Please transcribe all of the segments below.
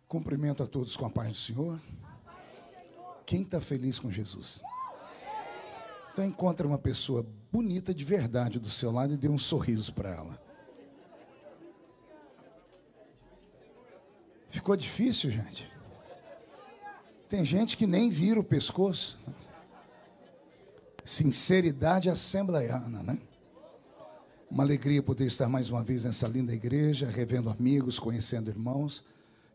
Cumprimento a todos com a paz do Senhor. Quem está feliz com Jesus? Então encontra uma pessoa bonita de verdade do seu lado e dê um sorriso para ela. Ficou difícil, gente? Tem gente que nem vira o pescoço. Sinceridade assembleiana, né? Uma alegria poder estar mais uma vez nessa linda igreja, revendo amigos, conhecendo irmãos,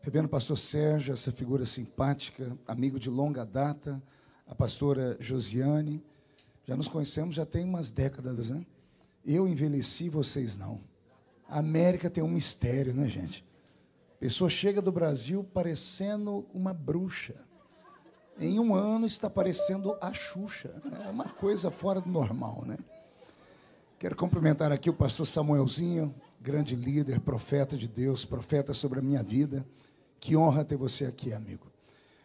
revendo o pastor Sérgio, essa figura simpática, amigo de longa data, a pastora Josiane. Já nos conhecemos, já tem umas décadas, né? Eu envelheci, vocês não. A América tem um mistério, né, gente? A pessoa chega do Brasil parecendo uma bruxa. Em um ano está parecendo a Xuxa. É uma coisa fora do normal, né? Quero cumprimentar aqui o pastor Samuelzinho, grande líder, profeta de Deus, profeta sobre a minha vida. Que honra ter você aqui, amigo.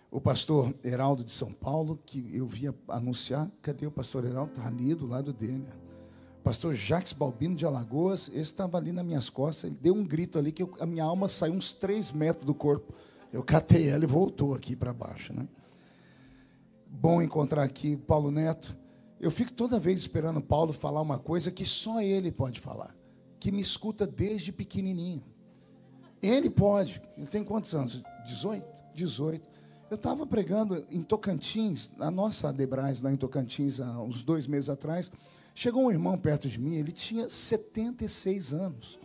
O pastor Heraldo de São Paulo, que eu via anunciar. Cadê o pastor Heraldo? Está ali do lado dele. Pastor Jacques Balbino de Alagoas, esse estava ali nas minhas costas. Ele deu um grito ali que a minha alma saiu uns 3 metros do corpo. Eu catei ela e voltou aqui para baixo, né? Bom encontrar aqui o Paulo Neto. Eu fico toda vez esperando o Paulo falar uma coisa que só ele pode falar, que me escuta desde pequenininho. Ele pode. Ele tem quantos anos? 18? 18. Eu estava pregando em Tocantins, na nossa Adebrais, lá em Tocantins, há uns 2 meses atrás. Chegou um irmão perto de mim, ele tinha 76 anos.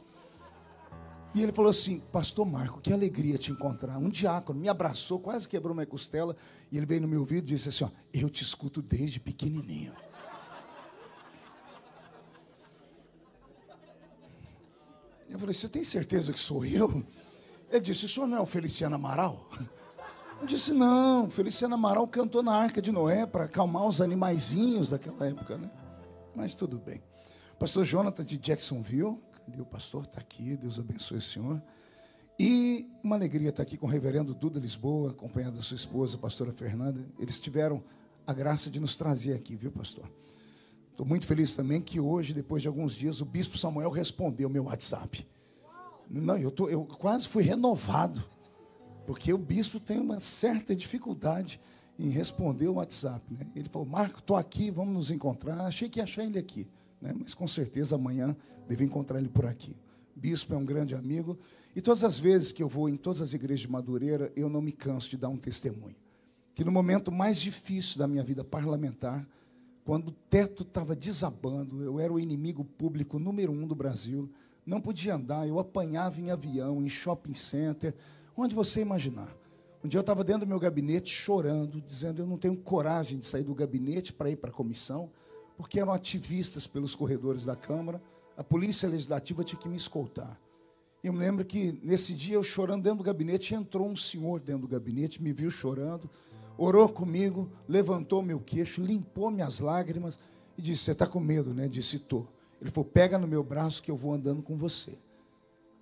E ele falou assim: pastor Marco, que alegria te encontrar. Um diácono me abraçou, quase quebrou minha costela. E ele veio no meu ouvido e disse assim: ó, eu te escuto desde pequenininho. Eu falei: você tem certeza que sou eu? Ele disse: o senhor não é o Feliciano Amaral? Eu disse: não, Feliciano Amaral cantou na Arca de Noé para acalmar os animaizinhos daquela época, né? Mas tudo bem. Pastor Jonathan de Jacksonville. Cadê o pastor? Está aqui, Deus abençoe o senhor. E uma alegria estar aqui com o reverendo Duda Lisboa, acompanhado da sua esposa, a pastora Fernanda. Eles tiveram a graça de nos trazer aqui, viu, pastor? Estou muito feliz também que hoje, depois de alguns dias, o bispo Samuel respondeu meu WhatsApp. Não, eu quase fui renovado, porque o bispo tem uma certa dificuldade em responder o WhatsApp, né? Ele falou: Marco, estou aqui, vamos nos encontrar. Achei que ia achar ele aqui, né? Mas com certeza amanhã devo encontrar ele por aqui. O bispo é um grande amigo. E todas as vezes que eu vou em todas as igrejas de Madureira, eu não me canso de dar um testemunho. Que no momento mais difícil da minha vida parlamentar, quando o teto estava desabando, eu era o inimigo público número 1 do Brasil, não podia andar, eu apanhava em avião, em shopping center, onde você imaginar. Um dia eu estava dentro do meu gabinete chorando, dizendo: eu não tenho coragem de sair do gabinete para ir para a comissão, porque eram ativistas pelos corredores da Câmara, a polícia legislativa tinha que me escoltar. Eu me lembro que nesse dia eu chorando dentro do gabinete, entrou um senhor dentro do gabinete, me viu chorando, orou comigo, levantou meu queixo, limpou minhas lágrimas e disse: você está com medo, né? Disse: estou. Ele falou: pega no meu braço que eu vou andando com você.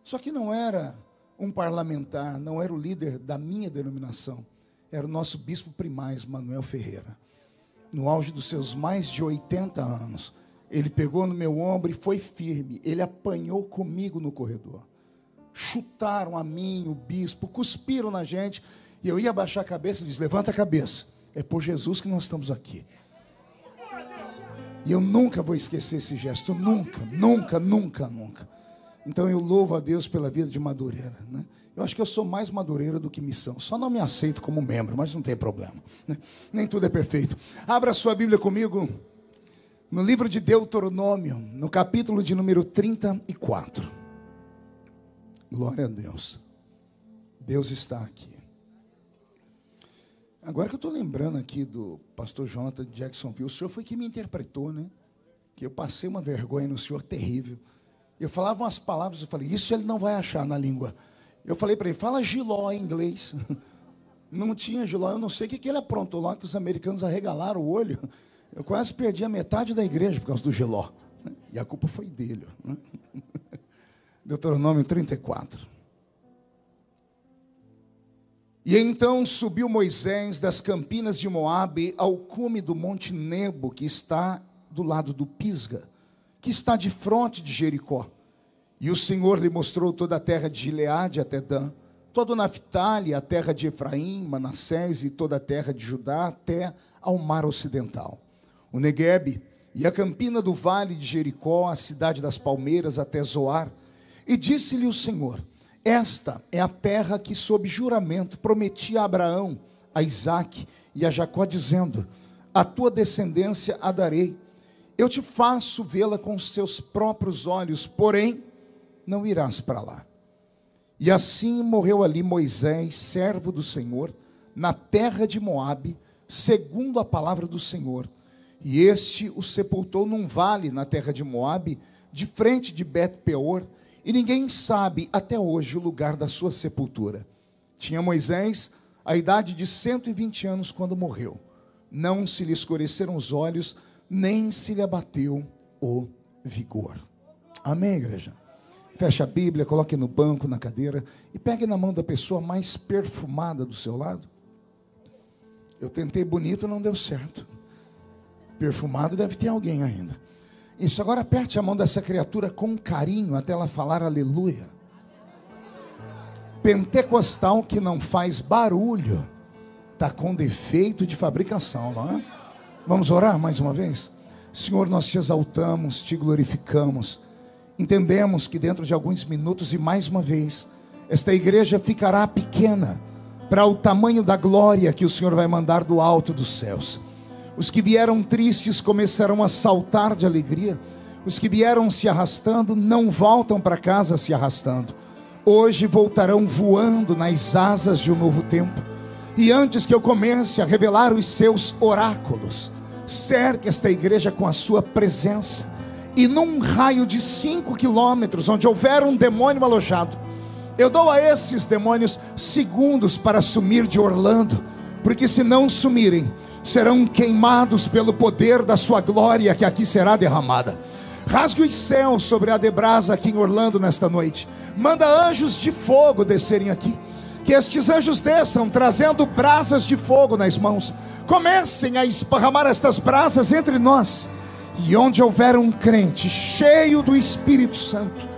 Só que não era um parlamentar, não era o líder da minha denominação, era o nosso bispo primaz, Manuel Ferreira. No auge dos seus mais de 80 anos, ele pegou no meu ombro e foi firme. Ele apanhou comigo no corredor. Chutaram a mim, o bispo, cuspiram na gente. E eu ia abaixar a cabeça e disse: levanta a cabeça, é por Jesus que nós estamos aqui. E eu nunca vou esquecer esse gesto, nunca, nunca, nunca, nunca. Então eu louvo a Deus pela vida de Madureira, né? Eu acho que eu sou mais Madureira do que missão. Só não me aceito como membro, mas não tem problema, né? Nem tudo é perfeito. Abra sua Bíblia comigo no livro de Deuteronômio, no capítulo de número 34. Glória a Deus. Deus está aqui. Agora que eu estou lembrando aqui do pastor Jonathan de Jacksonville, o senhor foi que me interpretou, né? Que eu passei uma vergonha no senhor terrível. Eu falava umas palavras, eu falei: isso ele não vai achar na língua. Eu falei para ele: fala giló em inglês. Não tinha giló, eu não sei o que ele aprontou lá, que os americanos arregalaram o olho. Eu quase perdi a metade da igreja por causa do giló. E a culpa foi dele, né? Deuteronômio 34. E então subiu Moisés das campinas de Moabe ao cume do monte Nebo, que está do lado do Pisga, que está de fronte de Jericó. E o Senhor lhe mostrou toda a terra de Gileade até Dan, todo Naphtali, a terra de Efraim, Manassés e toda a terra de Judá, até ao mar ocidental. O Neguebe e a campina do vale de Jericó, a cidade das palmeiras, até Zoar. E disse-lhe o Senhor: esta é a terra que sob juramento prometi a Abraão, a Isaque e a Jacó, dizendo: a tua descendência a darei. Eu te faço vê-la com os seus próprios olhos, porém não irás para lá. E assim morreu ali Moisés, servo do Senhor, na terra de Moabe, segundo a palavra do Senhor. E este o sepultou num vale na terra de Moabe, de frente de Bet-peor, e ninguém sabe até hoje o lugar da sua sepultura. Tinha Moisés a idade de 120 anos quando morreu. Não se lhe escureceram os olhos, nem se lhe abateu o vigor. Amém, igreja? Feche a Bíblia, coloque no banco, na cadeira, e pegue na mão da pessoa mais perfumada do seu lado. Eu tentei bonito, não deu certo. Perfumado deve ter alguém ainda. Isso, agora aperte a mão dessa criatura com carinho até ela falar aleluia. Pentecostal que não faz barulho está com defeito de fabricação, não é? Vamos orar mais uma vez? Senhor, nós te exaltamos, te glorificamos. Entendemos que dentro de alguns minutos e mais uma vez, esta igreja ficará pequena para o tamanho da glória que o Senhor vai mandar do alto dos céus. Os que vieram tristes começarão a saltar de alegria. Os que vieram se arrastando não voltam para casa se arrastando. Hoje voltarão voando nas asas de um novo tempo. E antes que eu comece a revelar os seus oráculos, cerque esta igreja com a sua presença. E num raio de 5 quilômetros, onde houver um demônio alojado, eu dou a esses demônios segundos para sumir de Orlando, porque se não sumirem, serão queimados pelo poder da sua glória que aqui será derramada. Rasgue os céus sobre a Debrasa aqui em Orlando nesta noite. Manda anjos de fogo descerem aqui. Que estes anjos desçam trazendo brasas de fogo nas mãos. Comecem a esparramar estas brasas entre nós. E onde houver um crente cheio do Espírito Santo,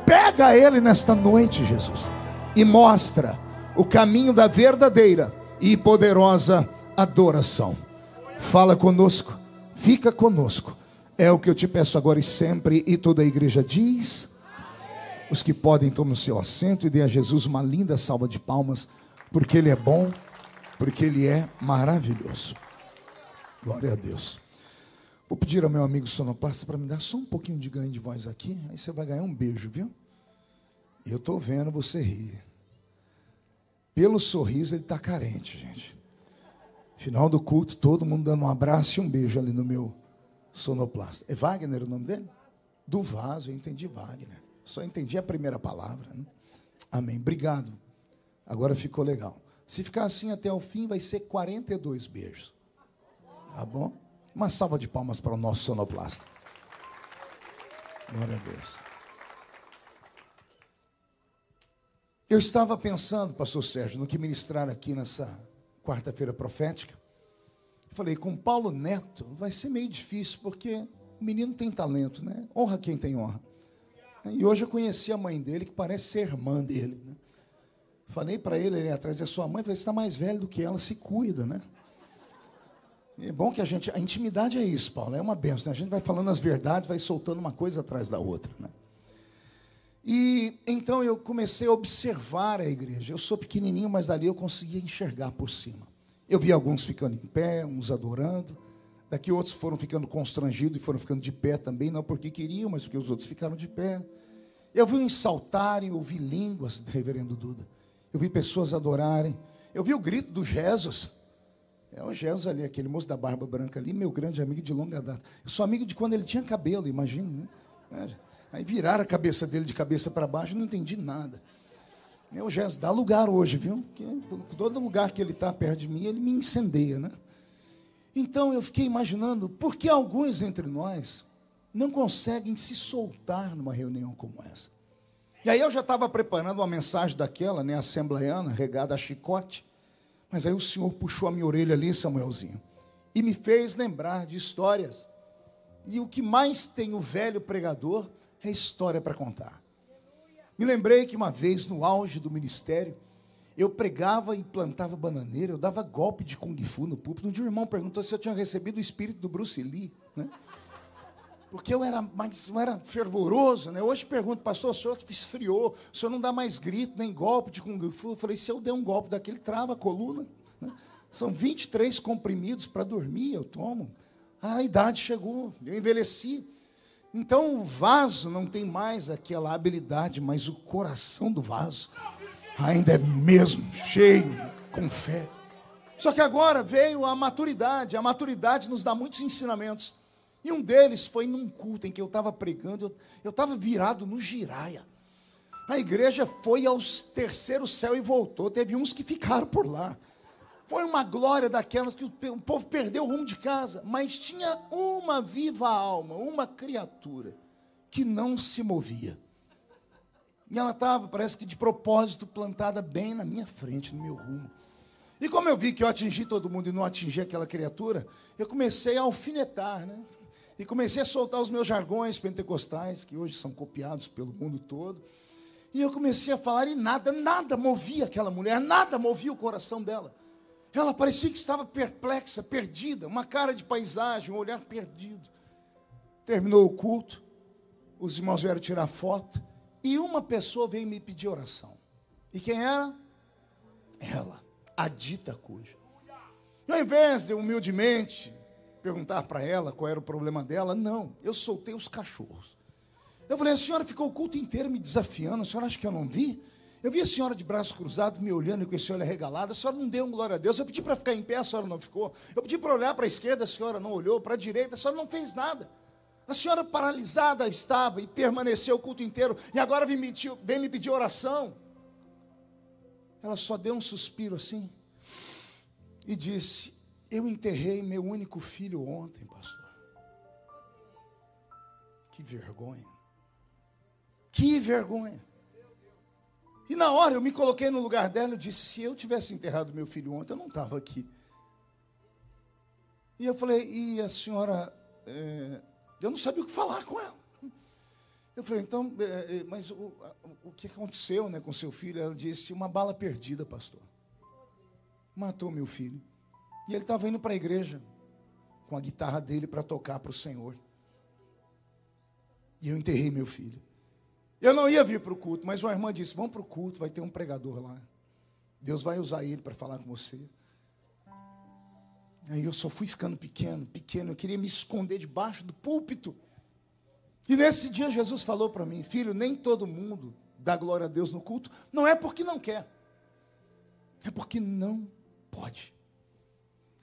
pega ele nesta noite, Jesus, e mostra o caminho da verdadeira e poderosa adoração. Fala conosco, fica conosco. É o que eu te peço agora e sempre. E toda a igreja diz: os que podem, tomem o seu assento e dê a Jesus uma linda salva de palmas, porque Ele é bom, porque Ele é maravilhoso. Glória a Deus. Vou pedir ao meu amigo sonoplasta para me dar só um pouquinho de ganho de voz aqui. Aí você vai ganhar um beijo, viu? Eu estou vendo você rir. Pelo sorriso ele está carente, gente. Final do culto, todo mundo dando um abraço e um beijo ali no meu sonoplasta. É Wagner o nome dele? Do Vaso, eu entendi Wagner. Só entendi a primeira palavra, né? Amém, obrigado. Agora ficou legal. Se ficar assim até o fim, vai ser 42 beijos. Tá bom? Uma salva de palmas para o nosso sonoplasta. Glória a Deus. Eu estava pensando, pastor Sérgio, no que ministrar aqui nessa quarta-feira profética. Falei, com Paulo Neto vai ser meio difícil, porque o menino tem talento, né? Honra quem tem honra. E hoje eu conheci a mãe dele, que parece ser irmã dele, né? Falei para ele ali atrás, é sua mãe. Falei, você está mais velho do que ela, se cuida, né? E é bom que a intimidade é isso, Paulo, é uma bênção, né? A gente vai falando as verdades, vai soltando uma coisa atrás da outra, né? E então eu comecei a observar a igreja. Eu sou pequenininho, mas dali eu conseguia enxergar por cima. Eu vi alguns ficando em pé, uns adorando. Daqui outros foram ficando constrangidos e foram ficando de pé também, não porque queriam, mas porque os outros ficaram de pé. Eu vi uns saltarem, eu ouvi línguas, reverendo Duda. Eu vi pessoas adorarem. Eu vi o grito do Jesus. É o Jesus ali, aquele moço da barba branca ali, meu grande amigo de longa data. Eu sou amigo de quando ele tinha cabelo, imagina, né? Aí viraram a cabeça dele de cabeça para baixo, não entendi nada. O Jesus dá lugar hoje, viu? Porque todo lugar que ele está perto de mim, ele me incendeia, né? Então eu fiquei imaginando, por que alguns entre nós não conseguem se soltar numa reunião como essa? E aí eu já estava preparando uma mensagem daquela, né, assembleiana, regada a chicote. Mas aí o Senhor puxou a minha orelha ali, Samuelzinho, e me fez lembrar de histórias. E o que mais tem o velho pregador é história para contar. Me lembrei que uma vez, no auge do ministério, Eu pregava e plantava bananeira, eu dava golpe de Kung Fu no púlpito. Um dia o irmão perguntou se eu tinha recebido o espírito do Bruce Lee, né? Porque eu era fervoroso, né? Hoje pergunto, pastor, o senhor esfriou, o senhor não dá mais grito, nem golpe de Kung Fu. Eu falei, se eu der um golpe daquele, trava a coluna, né? São 23 comprimidos para dormir, eu tomo. A idade chegou, eu envelheci. Então o vaso não tem mais aquela habilidade, mas o coração do vaso ainda é mesmo cheio, com fé. Só que agora veio a maturidade nos dá muitos ensinamentos. E um deles foi num culto em que eu estava pregando, eu estava virado no giraia. A igreja foi ao terceiro céu e voltou, teve uns que ficaram por lá. Foi uma glória daquelas que o povo perdeu o rumo de casa, mas tinha uma viva alma, uma criatura, que não se movia. E ela estava, parece que de propósito, plantada bem na minha frente, no meu rumo. E como eu vi que eu atingi todo mundo e não atingi aquela criatura, eu comecei a alfinetar, né? E comecei a soltar os meus jargões pentecostais, que hoje são copiados pelo mundo todo. E eu comecei a falar e nada movia aquela mulher, nada movia o coração dela. Ela parecia que estava perplexa, perdida, uma cara de paisagem, um olhar perdido. Terminou o culto, os irmãos vieram tirar foto, e uma pessoa veio me pedir oração. E quem era? Ela, a dita cuja. E ao invés de humildemente perguntar para ela qual era o problema dela, não, eu soltei os cachorros. Eu falei, a senhora ficou o culto inteiro me desafiando, a senhora acha que eu não vi? Eu vi a senhora de braços cruzados me olhando com esse olho arregalado, a senhora não deu um glória a Deus. Eu pedi para ficar em pé, a senhora não ficou. Eu pedi para olhar para a esquerda, a senhora não olhou. Para a direita, a senhora não fez nada. A senhora paralisada estava e permaneceu o culto inteiro. E agora vem me pedir oração. Ela só deu um suspiro assim e disse, eu enterrei meu único filho ontem, pastor. Que vergonha. Que vergonha. E na hora eu me coloquei no lugar dela e disse, se eu tivesse enterrado meu filho ontem, eu não estava aqui. E eu falei, e a senhora, eu não sabia o que falar com ela. Eu falei, então, mas o que aconteceu, né, com seu filho? Ela disse, uma bala perdida, pastor. Matou meu filho. E ele estava indo para a igreja com a guitarra dele para tocar para o Senhor. E eu enterrei meu filho. Eu não ia vir para o culto, mas uma irmã disse, vamos para o culto, vai ter um pregador lá. Deus vai usar ele para falar com você. Aí eu só fui ficando pequeno, eu queria me esconder debaixo do púlpito. E nesse dia Jesus falou para mim, filho, nem todo mundo dá glória a Deus no culto, não é porque não quer, é porque não pode.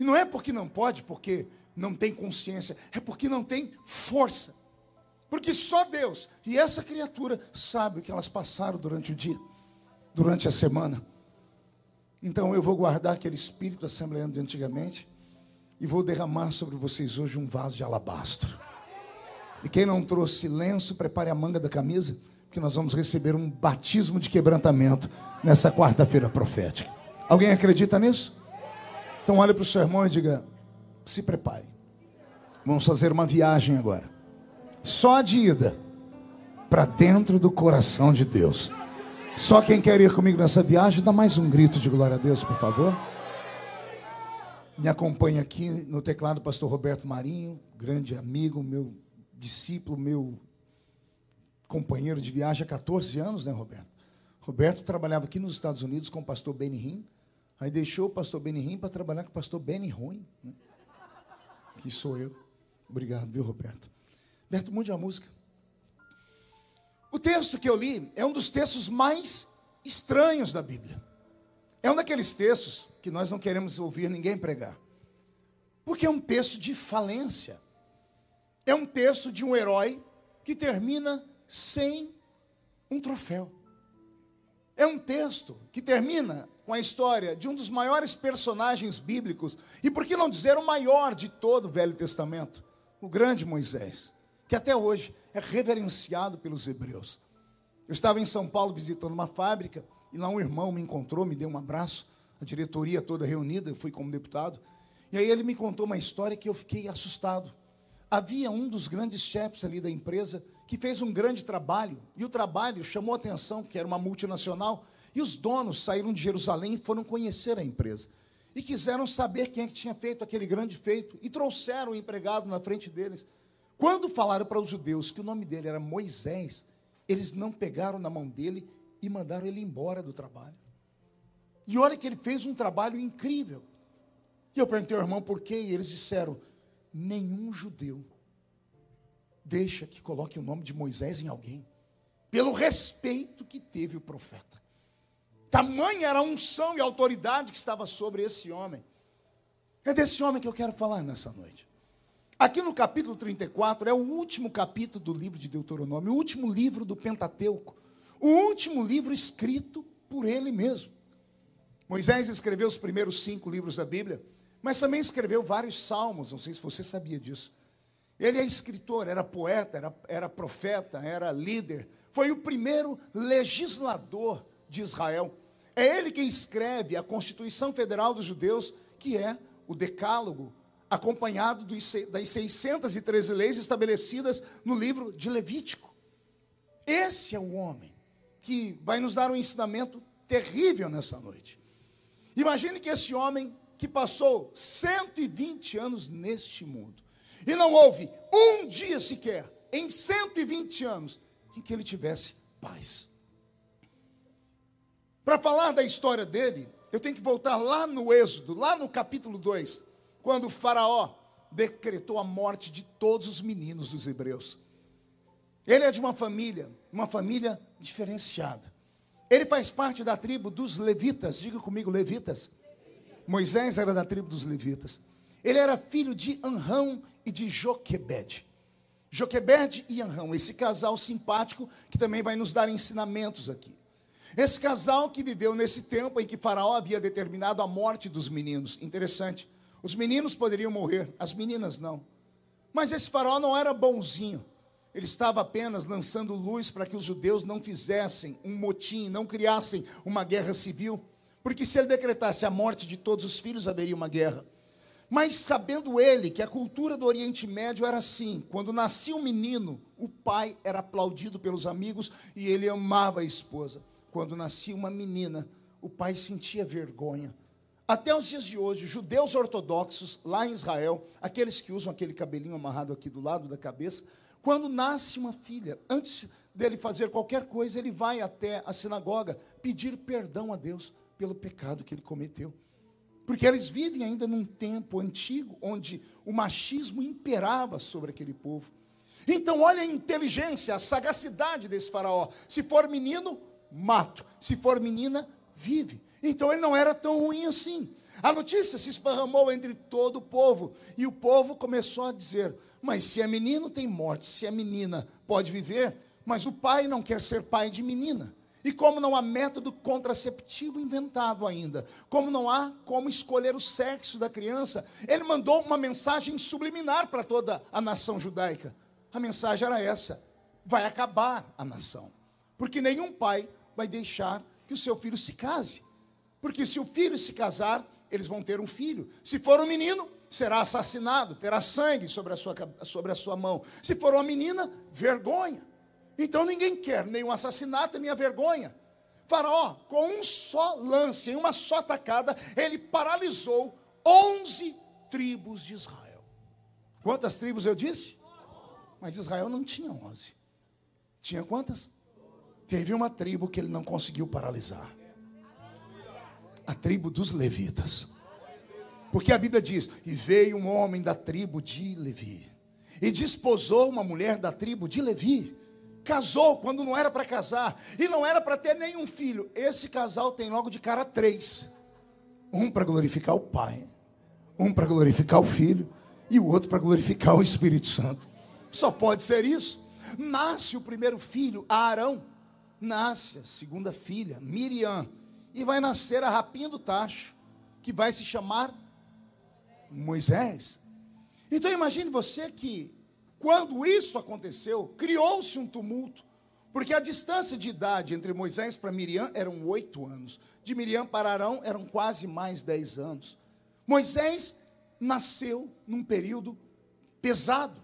E não é porque não pode, porque não tem consciência, é porque não tem força. Porque só Deus e essa criatura sabe o que elas passaram durante o dia, durante a semana. Então eu vou guardar aquele espírito assembleano de antigamente e vou derramar sobre vocês hoje um vaso de alabastro. E quem não trouxe lenço, prepare a manga da camisa, porque nós vamos receber um batismo de quebrantamento nessa quarta-feira profética. Alguém acredita nisso? Então olhe para o seu irmão e diga, se prepare. Vamos fazer uma viagem agora. Só de ida para dentro do coração de Deus. Só quem quer ir comigo nessa viagem, dá mais um grito de glória a Deus, por favor. Me acompanha aqui no teclado o pastor Roberto Marinho, grande amigo, meu discípulo, meu companheiro de viagem há 14 anos, né, Roberto? Roberto trabalhava aqui nos Estados Unidos com o pastor Benny Hinn, aí deixou o pastor Benny Hinn para trabalhar com o pastor Benny Ruim, né? Que sou eu. Obrigado, viu, Roberto? Roberto, mude a música. O texto que eu li é um dos textos mais estranhos da Bíblia. É um daqueles textos que nós não queremos ouvir ninguém pregar. Porque é um texto de falência. É um texto de um herói que termina sem um troféu. É um texto que termina com a história de um dos maiores personagens bíblicos, e por que não dizer o maior de todo o Velho Testamento, o grande Moisés, que até hoje é reverenciado pelos hebreus. Eu estava em São Paulo visitando uma fábrica, e lá um irmão me encontrou, me deu um abraço, a diretoria toda reunida, eu fui como deputado, e aí ele me contou uma história que eu fiquei assustado. Havia um dos grandes chefes ali da empresa que fez um grande trabalho, e o trabalho chamou a atenção, que era uma multinacional, E os donos saíram de Jerusalém e foram conhecer a empresa. E quiseram saber quem é que tinha feito aquele grande feito. E trouxeram o empregado na frente deles. Quando falaram para os judeus que o nome dele era Moisés, eles não pegaram na mão dele e mandaram ele embora do trabalho. E olha que ele fez um trabalho incrível. E eu perguntei ao irmão por quê, e eles disseram: nenhum judeu deixa que coloque o nome de Moisés em alguém, pelo respeito que teve o profeta. Tamanha era a unção e a autoridade que estava sobre esse homem. É desse homem que eu quero falar nessa noite. Aqui no capítulo 34, é o último capítulo do livro de Deuteronômio, o último livro do Pentateuco, o último livro escrito por ele mesmo. Moisés escreveu os primeiros 5 livros da Bíblia, mas também escreveu vários salmos, não sei se você sabia disso. Ele é escritor, era poeta, era profeta, era líder, foi o primeiro legislador de Israel. É ele quem escreve a Constituição Federal dos Judeus, que é o Decálogo, acompanhado das 613 leis estabelecidas no livro de Levítico. Esse é o homem que vai nos dar um ensinamento terrível nessa noite. Imagine que esse homem que passou 120 anos neste mundo, e não houve um dia sequer, em 120 anos, em que ele tivesse paz. Para falar da história dele, eu tenho que voltar lá no Êxodo, lá no capítulo 2, quando o faraó decretou a morte de todos os meninos dos hebreus. Ele é de uma família diferenciada. Ele faz parte da tribo dos levitas, diga comigo, levitas. Moisés era da tribo dos levitas. Ele era filho de Anrão e de Joquebede. Joquebede e Anrão, esse casal simpático que também vai nos dar ensinamentos aqui. Esse casal que viveu nesse tempo em que Faraó havia determinado a morte dos meninos. Interessante, os meninos poderiam morrer, as meninas não. Mas esse Faraó não era bonzinho. Ele estava apenas lançando luz para que os judeus não fizessem um motim, não criassem uma guerra civil. Porque se ele decretasse a morte de todos os filhos, haveria uma guerra. Mas sabendo ele que a cultura do Oriente Médio era assim, quando nascia um menino, o pai era aplaudido pelos amigos e ele amava a esposa. Quando nascia uma menina, o pai sentia vergonha. Até os dias de hoje, judeus ortodoxos, lá em Israel, aqueles que usam aquele cabelinho amarrado aqui do lado da cabeça, quando nasce uma filha, antes dele fazer qualquer coisa, ele vai até a sinagoga pedir perdão a Deus pelo pecado que ele cometeu. Porque eles vivem ainda num tempo antigo, onde o machismo imperava sobre aquele povo. Então, olha a inteligência, a sagacidade desse faraó. Se for menino, mato. Se for menina, vive. Então, ele não era tão ruim assim. A notícia se esparramou entre todo o povo. E o povo começou a dizer: mas se é menino, tem morte. Se é menina, pode viver. Mas o pai não quer ser pai de menina. E como não há método contraceptivo inventado ainda, como não há como escolher o sexo da criança, ele mandou uma mensagem subliminar para toda a nação judaica. A mensagem era essa: vai acabar a nação. Porque nenhum pai vai deixar que o seu filho se case. Porque se o filho se casar, eles vão ter um filho. Se for um menino, será assassinado, terá sangue sobre a sua mão. Se for uma menina, vergonha. Então ninguém quer nem um assassinato, nem a vergonha. Faraó, com um só lance, em uma só tacada, ele paralisou 11 tribos de Israel. Quantas tribos eu disse? Mas Israel não tinha 11. Tinha quantas? Teve uma tribo que ele não conseguiu paralisar. A tribo dos levitas. Porque a Bíblia diz: e veio um homem da tribo de Levi, e desposou uma mulher da tribo de Levi. Casou quando não era para casar, e não era para ter nenhum filho. Esse casal tem logo de cara 3. Um para glorificar o Pai, um para glorificar o Filho, e o outro para glorificar o Espírito Santo. Só pode ser isso. Nasce o primeiro filho, Arão. Nasce a segunda filha, Miriam. E vai nascer a rapinha do tacho, que vai se chamar Moisés. Então imagine você que, quando isso aconteceu, criou-se um tumulto, porque a distância de idade entre Moisés para Miriam eram 8 anos. De Miriam para Arão eram quase mais 10 anos. Moisés nasceu num período pesado.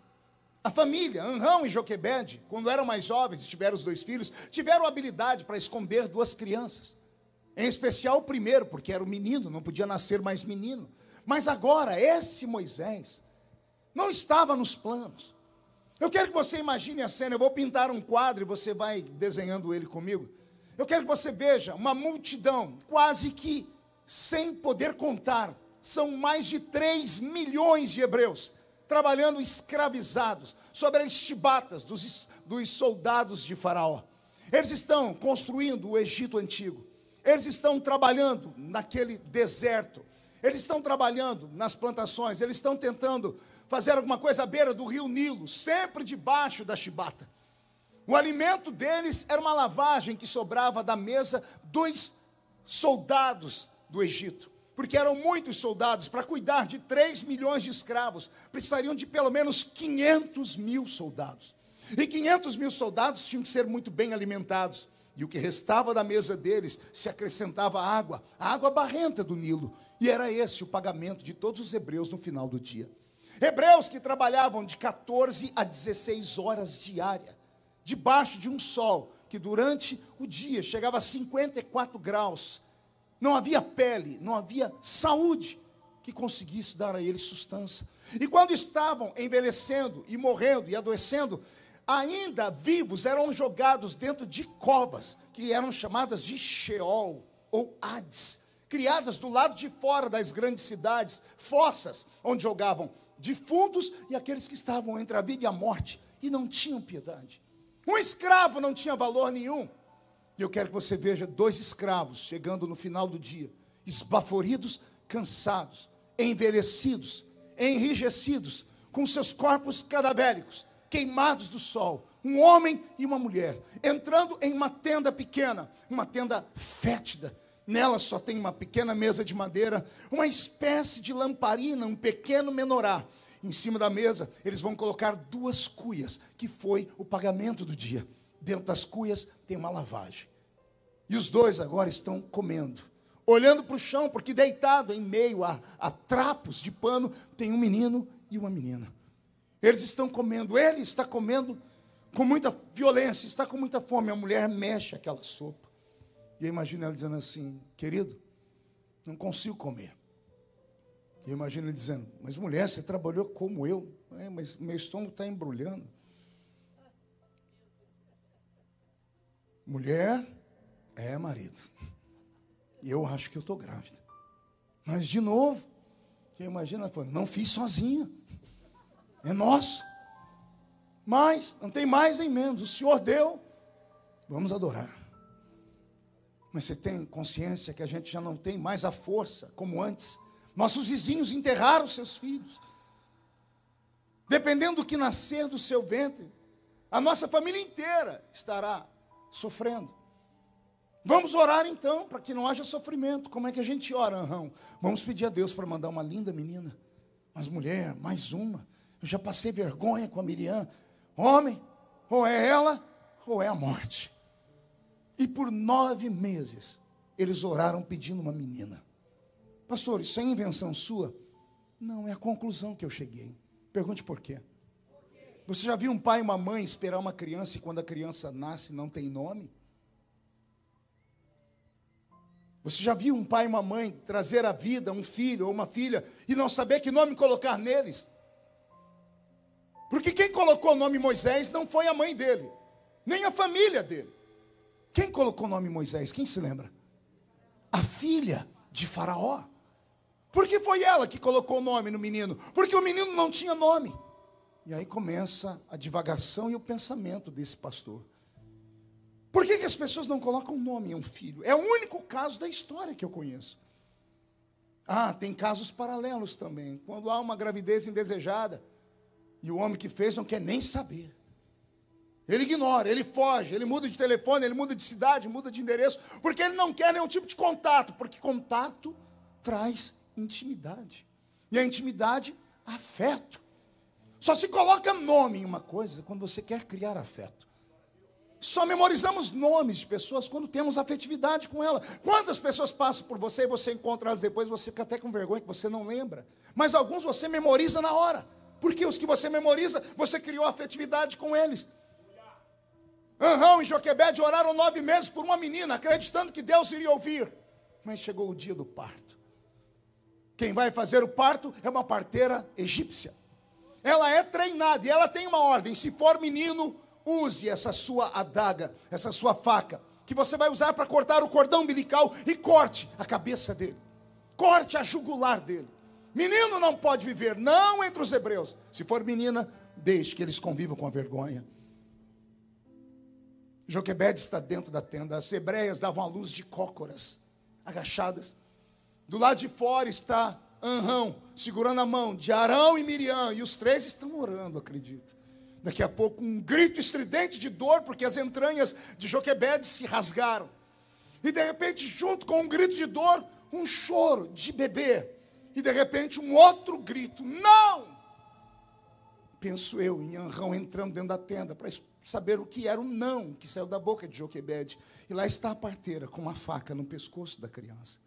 A família, Anrão e Joquebede, quando eram mais jovens e tiveram os 2 filhos, tiveram habilidade para esconder 2 crianças. Em especial o primeiro, porque era o menino, não podia nascer mais menino. Mas agora, esse Moisés não estava nos planos. Eu quero que você imagine a cena. Eu vou pintar um quadro e você vai desenhando ele comigo. Eu quero que você veja uma multidão, quase que sem poder contar. São mais de 3 milhões de hebreus trabalhando escravizados sobre as chibatas dos soldados de Faraó. Eles estão construindo o Egito antigo. Eles estão trabalhando naquele deserto. Eles estão trabalhando nas plantações. Eles estão tentando fazer alguma coisa à beira do rio Nilo, sempre debaixo da chibata. O alimento deles era uma lavagem que sobrava da mesa dos soldados do Egito. Porque eram muitos soldados. Para cuidar de 3 milhões de escravos, precisariam de pelo menos 500 mil soldados. E 500 mil soldados tinham que ser muito bem alimentados. E o que restava da mesa deles se acrescentava água, a água barrenta do Nilo. E era esse o pagamento de todos os hebreus no final do dia. Hebreus que trabalhavam de 14 a 16 horas diárias, debaixo de um sol que durante o dia chegava a 54 graus. Não havia pele, não havia saúde que conseguisse dar a eles sustância. E quando estavam envelhecendo e morrendo e adoecendo, ainda vivos eram jogados dentro de covas, que eram chamadas de Sheol ou Hades, criadas do lado de fora das grandes cidades, fossas, onde jogavam defuntos e aqueles que estavam entre a vida e a morte, e não tinham piedade. Um escravo não tinha valor nenhum. E eu quero que você veja 2 escravos chegando no final do dia, esbaforidos, cansados, envelhecidos, enrijecidos, com seus corpos cadavéricos, queimados do sol, um homem e uma mulher, entrando em uma tenda pequena, uma tenda fétida. Nela só tem uma pequena mesa de madeira, uma espécie de lamparina, um pequeno menorá. Em cima da mesa, eles vão colocar 2 cuias, que foi o pagamento do dia. Dentro das cuias tem uma lavagem. E os 2 agora estão comendo, olhando para o chão, porque deitado em meio a trapos de pano, tem um menino e uma menina. Eles estão comendo, ele está comendo com muita violência, está com muita fome. A mulher mexe aquela sopa. E eu imagino ela dizendo assim: querido, não consigo comer. E eu imagino ele dizendo: mas mulher, você trabalhou como eu. Mas meu estômago está embrulhando. Mulher, marido. E eu acho que eu estou grávida. Mas de novo, eu imagino ela falando: não fiz sozinha. É nosso. Mas, não tem mais nem menos. O Senhor deu, vamos adorar. Mas você tem consciência que a gente já não tem mais a força como antes? Nossos vizinhos enterraram seus filhos. Dependendo do que nascer do seu ventre, a nossa família inteira estará sofrendo. Vamos orar então, para que não haja sofrimento. Como é que a gente ora, Arão? Vamos pedir a Deus para mandar uma linda menina. Mas mulher, mais uma. Eu já passei vergonha com a Miriam. Homem, ou é ela, ou é a morte. E por 9 meses, eles oraram pedindo uma menina. Pastor, isso é invenção sua? Não, é a conclusão que eu cheguei. Pergunte por quê. Você já viu um pai e uma mãe esperar uma criança e quando a criança nasce não tem nome? Você já viu um pai e uma mãe trazer à vida um filho ou uma filha e não saber que nome colocar neles? Porque quem colocou o nome Moisés não foi a mãe dele, nem a família dele. Quem colocou o nome Moisés? Quem se lembra? A filha de Faraó. Por que foi ela que colocou o nome no menino? Porque o menino não tinha nome. E aí começa a divagação e o pensamento desse pastor. Por que as pessoas não colocam nome em um filho? É o único caso da história que eu conheço. Tem casos paralelos também. Quando há uma gravidez indesejada e o homem que fez não quer nem saber. Ele ignora, ele foge, ele muda de telefone, ele muda de cidade, muda de endereço, porque ele não quer nenhum tipo de contato, porque contato traz intimidade. E a intimidade, afeto. Só se coloca nome em uma coisa quando você quer criar afeto. Só memorizamos nomes de pessoas quando temos afetividade com ela. Quantas pessoas passam por você e você encontra elas depois, você fica até com vergonha que você não lembra. Mas alguns você memoriza na hora. Porque os que você memoriza, você criou afetividade com eles. Arão e Joquebede oraram 9 meses por uma menina, acreditando que Deus iria ouvir. Mas chegou o dia do parto. Quem vai fazer o parto é uma parteira egípcia. Ela é treinada e ela tem uma ordem: se for menino, use essa sua adaga, essa sua faca, que você vai usar para cortar o cordão umbilical, e corte a cabeça dele, corte a jugular dele. Menino não pode viver, não entre os hebreus. Se for menina, deixe que eles convivam com a vergonha. Joquebede está dentro da tenda. As hebreias davam a luz de cócoras, agachadas. Do lado de fora está Anrão, segurando a mão de Arão e Miriam, e os três estão orando, acredito. Daqui a pouco um grito estridente de dor, porque as entranhas de Joquebede se rasgaram. E de repente, junto com um grito de dor, um choro de bebê. E de repente um outro grito: não! Penso eu em Anrão entrando dentro da tenda para saber o que era o não que saiu da boca de Joquebede. E lá está a parteira com uma faca no pescoço da criança.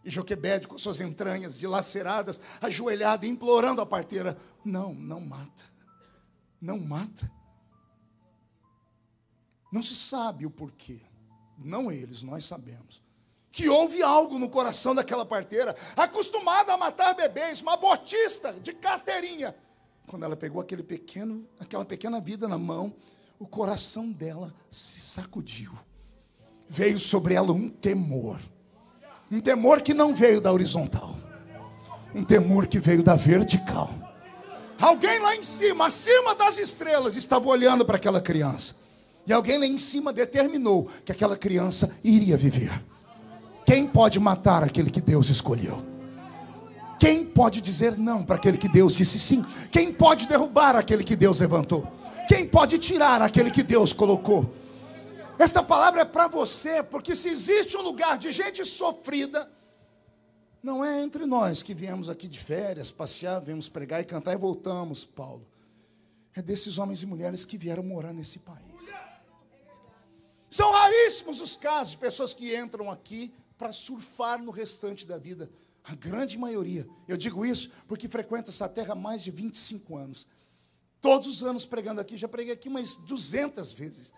E Joquebede, com suas entranhas dilaceradas, ajoelhada, implorando a parteira: não, não mata. Não mata. Não se sabe o porquê. Não eles, nós sabemos. Que houve algo no coração daquela parteira, acostumada a matar bebês, uma abortista de carteirinha. Quando ela pegou aquela pequena vida na mão, o coração dela se sacudiu. Veio sobre ela um temor. Um temor que não veio da horizontal. Um temor que veio da vertical. Alguém lá em cima, acima das estrelas, estava olhando para aquela criança. E alguém lá em cima determinou que aquela criança iria viver. Quem pode matar aquele que Deus escolheu? Quem pode dizer não para aquele que Deus disse sim? Quem pode derrubar aquele que Deus levantou? Quem pode tirar aquele que Deus colocou? Esta palavra é para você, porque se existe um lugar de gente sofrida, não é entre nós que viemos aqui de férias, passear, viemos pregar e cantar e voltamos, Paulo. É desses homens e mulheres que vieram morar nesse país. São raríssimos os casos de pessoas que entram aqui para surfar no restante da vida. A grande maioria. Eu digo isso porque frequento essa terra há mais de 25 anos. Todos os anos pregando aqui, já preguei aqui umas 200 vezes.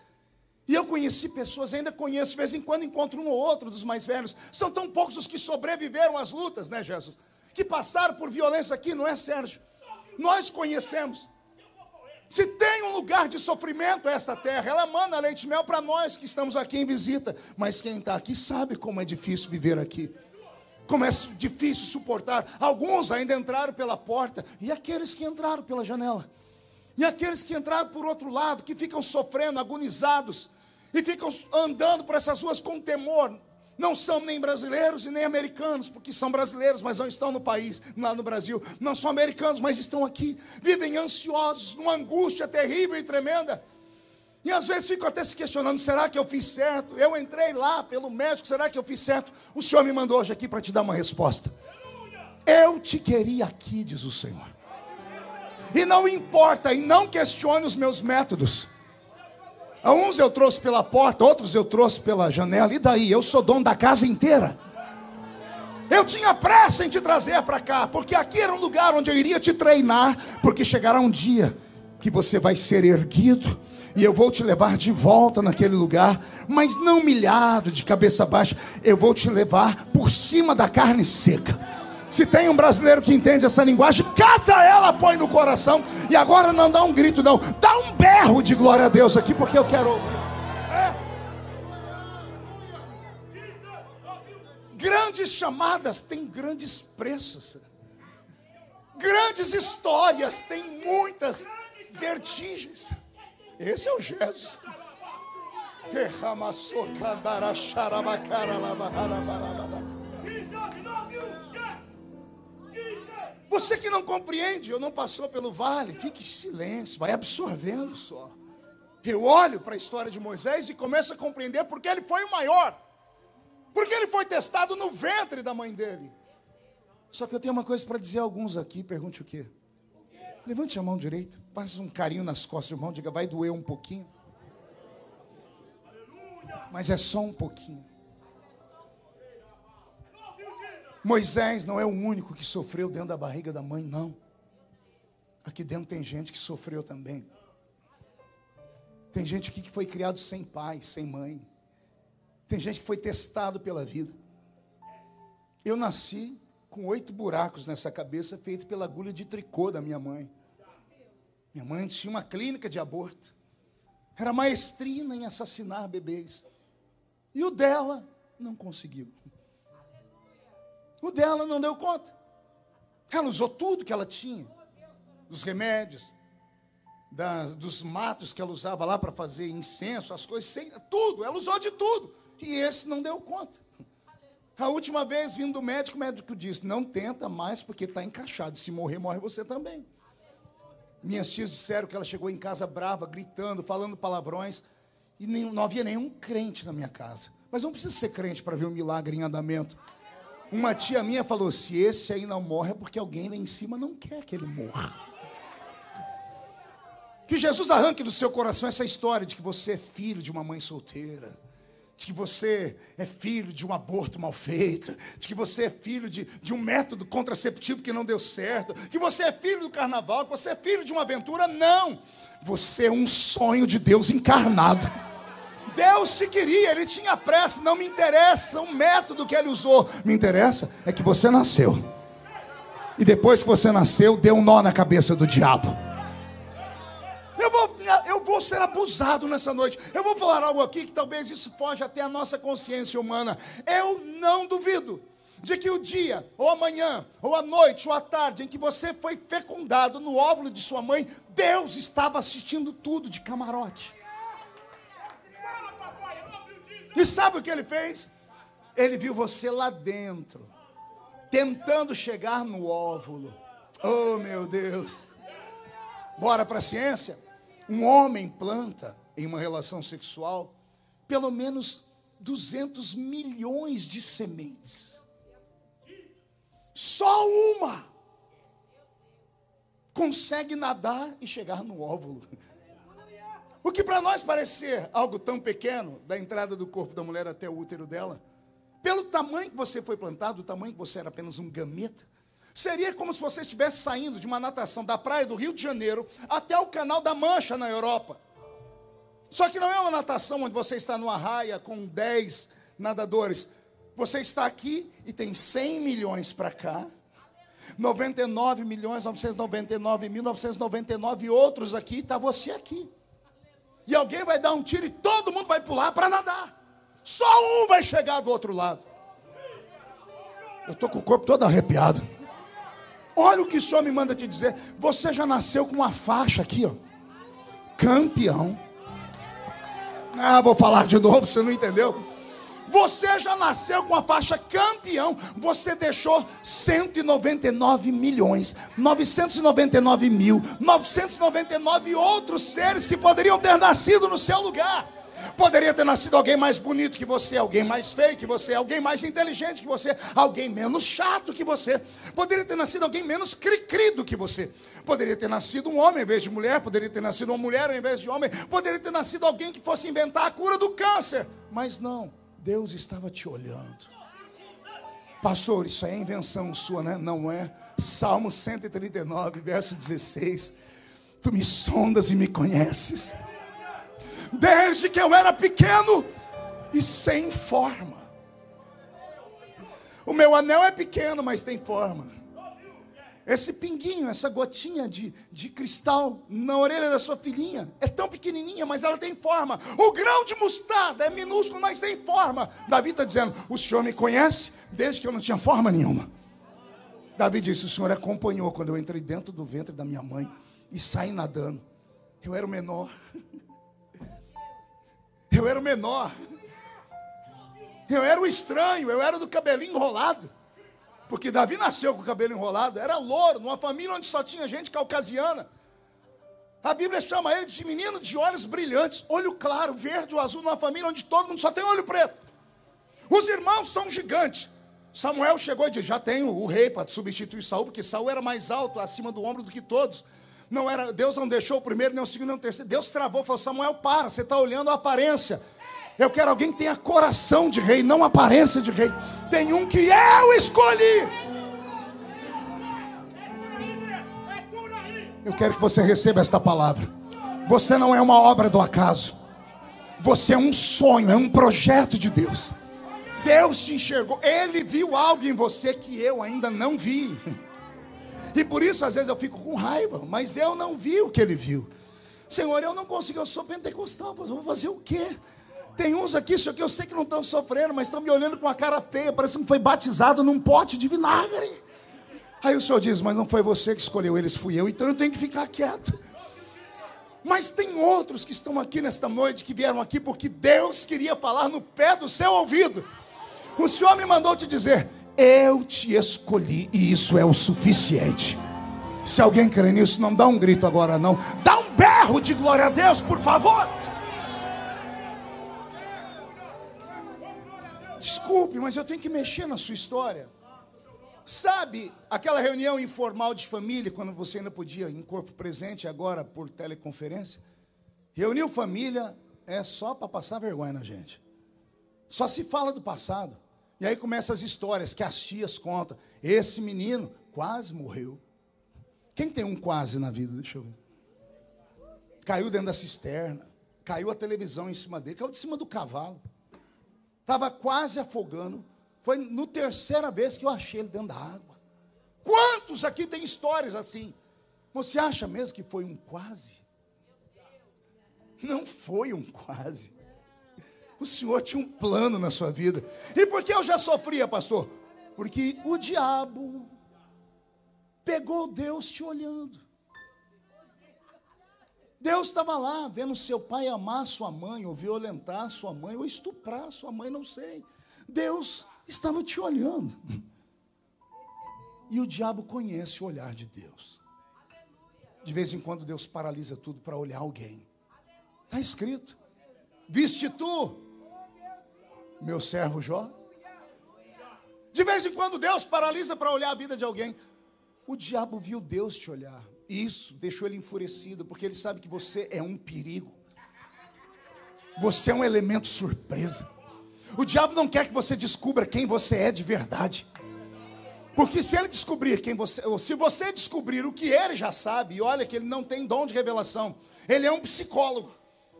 E eu conheci pessoas, ainda conheço, de vez em quando encontro um ou outro dos mais velhos. São tão poucos os que sobreviveram às lutas, né, Jesus? Que passaram por violência aqui, não é, Sérgio? Nós conhecemos. Se tem um lugar de sofrimento esta terra, ela manda leite e mel para nós que estamos aqui em visita. Mas quem está aqui sabe como é difícil viver aqui. Como é difícil suportar. Alguns ainda entraram pela porta. E aqueles que entraram pela janela. E aqueles que entraram por outro lado, que ficam sofrendo, agonizados. E ficam andando por essas ruas com temor. Não são nem brasileiros e nem americanos, porque são brasileiros, mas não estão no país, lá no Brasil. Não são americanos, mas estão aqui. Vivem ansiosos, numa angústia terrível e tremenda. E às vezes ficam até se questionando: será que eu fiz certo? Eu entrei lá pelo médico, será que eu fiz certo? O Senhor me mandou hoje aqui para te dar uma resposta. Eu te queria aqui, diz o Senhor. E não importa, e não questione os meus métodos. A uns eu trouxe pela porta, outros eu trouxe pela janela. E daí? Eu sou dono da casa inteira. Eu tinha pressa em te trazer para cá, porque aqui era um lugar onde eu iria te treinar. Porque chegará um dia que você vai ser erguido, e eu vou te levar de volta naquele lugar. Mas não humilhado, de cabeça baixa. Eu vou te levar por cima da carne seca. Se tem um brasileiro que entende essa linguagem, cata ela, põe no coração. E agora não dá um grito não, dá um berro de glória a Deus aqui, porque eu quero ouvir. Grandes chamadas têm grandes preços. Grandes histórias têm muitas vertigens. Esse é o Jesus. Você que não compreende ou não passou pelo vale, fique em silêncio, vai absorvendo só. Eu olho para a história de Moisés e começo a compreender porque ele foi o maior. Porque ele foi testado no ventre da mãe dele. Só que eu tenho uma coisa para dizer a alguns aqui, pergunte o quê? Levante a mão direita, faça um carinho nas costas do irmão, diga: vai doer um pouquinho. Mas é só um pouquinho. Moisés não é o único que sofreu dentro da barriga da mãe, não. Aqui dentro tem gente que sofreu também. Tem gente aqui que foi criado sem pai, sem mãe. Tem gente que foi testado pela vida. Eu nasci com 8 buracos nessa cabeça, feito pela agulha de tricô da minha mãe. Minha mãe tinha uma clínica de aborto. Era maestrina em assassinar bebês. E o dela não conseguiu. O dela não deu conta. Ela usou tudo que ela tinha. Dos remédios, dos matos que ela usava lá para fazer incenso, as coisas, tudo. Ela usou de tudo. E esse não deu conta. A última vez, vindo do médico, o médico disse, não tenta mais porque está encaixado. Se morrer, morre você também. Minhas tias disseram que ela chegou em casa brava, gritando, falando palavrões. E não havia nenhum crente na minha casa. Mas não precisa ser crente para ver um milagre em andamento. Uma tia minha falou, se esse aí não morre é porque alguém lá em cima não quer que ele morra. Que Jesus arranque do seu coração essa história de que você é filho de uma mãe solteira, de que você é filho de um aborto mal feito, de que você é filho de um método contraceptivo que não deu certo, que você é filho do carnaval, que você é filho de uma aventura. Não! Você é um sonho de Deus encarnado. Deus te queria, Ele tinha pressa. Não me interessa o método que Ele usou. Me interessa é que você nasceu. E depois que você nasceu, deu um nó na cabeça do diabo. Eu vou ser abusado nessa noite. Eu vou falar algo aqui que talvez isso foge até a nossa consciência humana. Eu não duvido de que o dia, ou amanhã, ou a noite, ou a tarde, em que você foi fecundado no óvulo de sua mãe, Deus estava assistindo tudo de camarote. E sabe o que Ele fez? Ele viu você lá dentro, tentando chegar no óvulo. Oh, meu Deus. Bora para a ciência? Um homem planta em uma relação sexual pelo menos 200 milhões de sementes. Só uma consegue nadar e chegar no óvulo. O que para nós parece ser algo tão pequeno, da entrada do corpo da mulher até o útero dela, pelo tamanho que você foi plantado, o tamanho que você era apenas um gameta, seria como se você estivesse saindo de uma natação da praia do Rio de Janeiro até o Canal da Mancha, na Europa. Só que não é uma natação onde você está numa raia com 10 nadadores. Você está aqui e tem 100 milhões para cá, 99.999.999 outros aqui, está você aqui. E alguém vai dar um tiro e todo mundo vai pular para nadar. Só um vai chegar do outro lado. Eu estou com o corpo todo arrepiado. Olha o que o Senhor me manda te dizer. Você já nasceu com uma faixa aqui, ó. Campeão. Ah, vou falar de novo, você não entendeu. Você já nasceu com a faixa campeão. Você deixou 199.999.999 outros seres que poderiam ter nascido no seu lugar. Poderia ter nascido alguém mais bonito que você, alguém mais feio que você, alguém mais inteligente que você, alguém menos chato que você. Poderia ter nascido alguém menos cri-cri do que você. Poderia ter nascido um homem em vez de mulher, poderia ter nascido uma mulher em vez de homem, poderia ter nascido alguém que fosse inventar a cura do câncer. Mas não, Deus estava te olhando. Pastor, isso é invenção sua, né? Não é. Salmo 139, verso 16. Tu me sondas e me conheces, desde que eu era pequeno e sem forma. O meu anel é pequeno, mas tem forma. Esse pinguinho, essa gotinha de cristal na orelha da sua filhinha é tão pequenininha, mas ela tem forma. O grão de mostarda é minúsculo, mas tem forma. Davi está dizendo, o Senhor me conhece desde que eu não tinha forma nenhuma. Davi disse, o Senhor acompanhou quando eu entrei dentro do ventre da minha mãe e saí nadando. Eu era o menor. Eu era o menor. Eu era o estranho, eu era do cabelinho enrolado. Porque Davi nasceu com o cabelo enrolado, era louro, numa família onde só tinha gente caucasiana. A Bíblia chama ele de menino de olhos brilhantes, olho claro, verde ou azul, numa família onde todo mundo só tem olho preto. Os irmãos são gigantes. Samuel chegou e disse, já tenho o rei para substituir Saul, porque Saul era mais alto, acima do ombro do que todos. Não era, Deus não deixou o primeiro, nem o segundo, nem o terceiro. Deus travou, falou, Samuel, para, você está olhando a aparência. Eu quero alguém que tenha coração de rei, não aparência de rei. Tem um que eu escolhi. Eu quero que você receba esta palavra. Você não é uma obra do acaso. Você é um sonho, é um projeto de Deus. Deus te enxergou, Ele viu algo em você que eu ainda não vi. E por isso às vezes eu fico com raiva, mas eu não vi o que Ele viu. Senhor, eu não consigo, eu sou pentecostal, mas eu vou fazer o quê? Tem uns aqui, isso aqui eu sei que não estão sofrendo, mas estão me olhando com a cara feia, parece que foi batizado num pote de vinagre. Aí o Senhor diz, mas não foi você que escolheu eles, fui eu, então eu tenho que ficar quieto. Mas tem outros que estão aqui nesta noite, que vieram aqui porque Deus queria falar no pé do seu ouvido. O Senhor me mandou te dizer, eu te escolhi e isso é o suficiente. Se alguém crê nisso, não dá um grito agora não, dá um berro de glória a Deus, por favor. Desculpe, mas eu tenho que mexer na sua história. Sabe aquela reunião informal de família, quando você ainda podia em corpo presente, agora por teleconferência? Reuniu família é só para passar vergonha na gente. Só se fala do passado. E aí começam as histórias que as tias contam. Esse menino quase morreu. Quem tem um quase na vida? Deixa eu ver. Caiu dentro da cisterna. Caiu a televisão em cima dele. Caiu de cima do cavalo. Estava quase afogando. Foi no terceira vez que eu achei ele dentro da água. Quantos aqui tem histórias assim? Você acha mesmo que foi um quase? Não foi um quase. O Senhor tinha um plano na sua vida. E por que eu já sofria, pastor? Porque o diabo pegou Deus te olhando. Deus estava lá vendo seu pai amar sua mãe, ou violentar sua mãe, ou estuprar sua mãe, não sei. Deus estava te olhando. E o diabo conhece o olhar de Deus. De vez em quando Deus paralisa tudo para olhar alguém. Está escrito. Viste tu, meu servo Jó? De vez em quando Deus paralisa para olhar a vida de alguém. O diabo viu Deus te olhar. E isso deixou ele enfurecido, porque ele sabe que você é um perigo. Você é um elemento surpresa. O diabo não quer que você descubra quem você é de verdade. Porque se ele descobrir quem você, ou se você descobrir o que ele já sabe, e olha que ele não tem dom de revelação, ele é um psicólogo.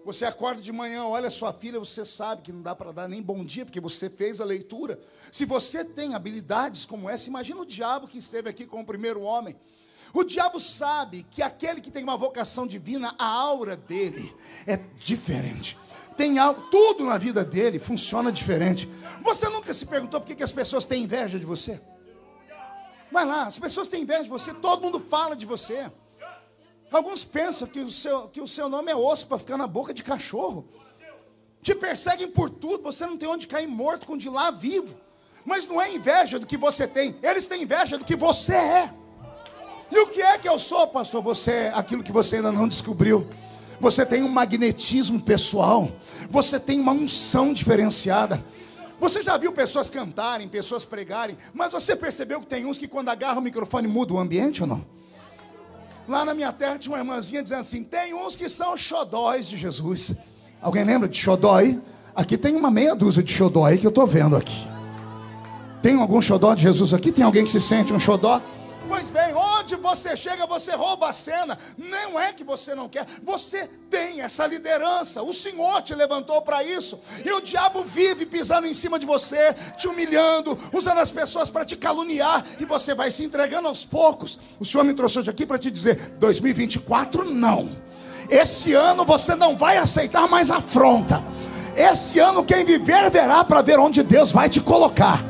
Você acorda de manhã, olha sua filha, você sabe que não dá para dar nem bom dia, porque você fez a leitura. Se você tem habilidades como essa, imagina o diabo que esteve aqui com o primeiro homem. O diabo sabe que aquele que tem uma vocação divina, a aura dele é diferente. Tem algo, tudo na vida dele funciona diferente. Você nunca se perguntou por que as pessoas têm inveja de você? Vai lá, as pessoas têm inveja de você, todo mundo fala de você. Alguns pensam que o seu nome é osso para ficar na boca de cachorro. Te perseguem por tudo, você não tem onde cair morto com de lá vivo. Mas não é inveja do que você tem, eles têm inveja do que você é. E o que é que eu sou, pastor? Você é aquilo que você ainda não descobriu. Você tem um magnetismo pessoal. Você tem uma unção diferenciada. Você já viu pessoas cantarem, pessoas pregarem, mas você percebeu que tem uns que quando agarram o microfone muda o ambiente ou não? Lá na minha terra tinha uma irmãzinha dizendo assim, tem uns que são xodóis de Jesus. Alguém lembra de xodói? Aqui tem uma meia dúzia de xodói que eu estou vendo aqui. Tem algum xodó de Jesus aqui? Tem alguém que se sente um xodó? Pois bem, onde você chega, você rouba a cena. Não é que você não quer, você tem essa liderança. O Senhor te levantou para isso. E o diabo vive pisando em cima de você, te humilhando, usando as pessoas para te caluniar. E você vai se entregando aos poucos. O Senhor me trouxe hoje aqui para te dizer, 2024 não. Esse ano você não vai aceitar mais afronta. Esse ano quem viver verá para ver onde Deus vai te colocar.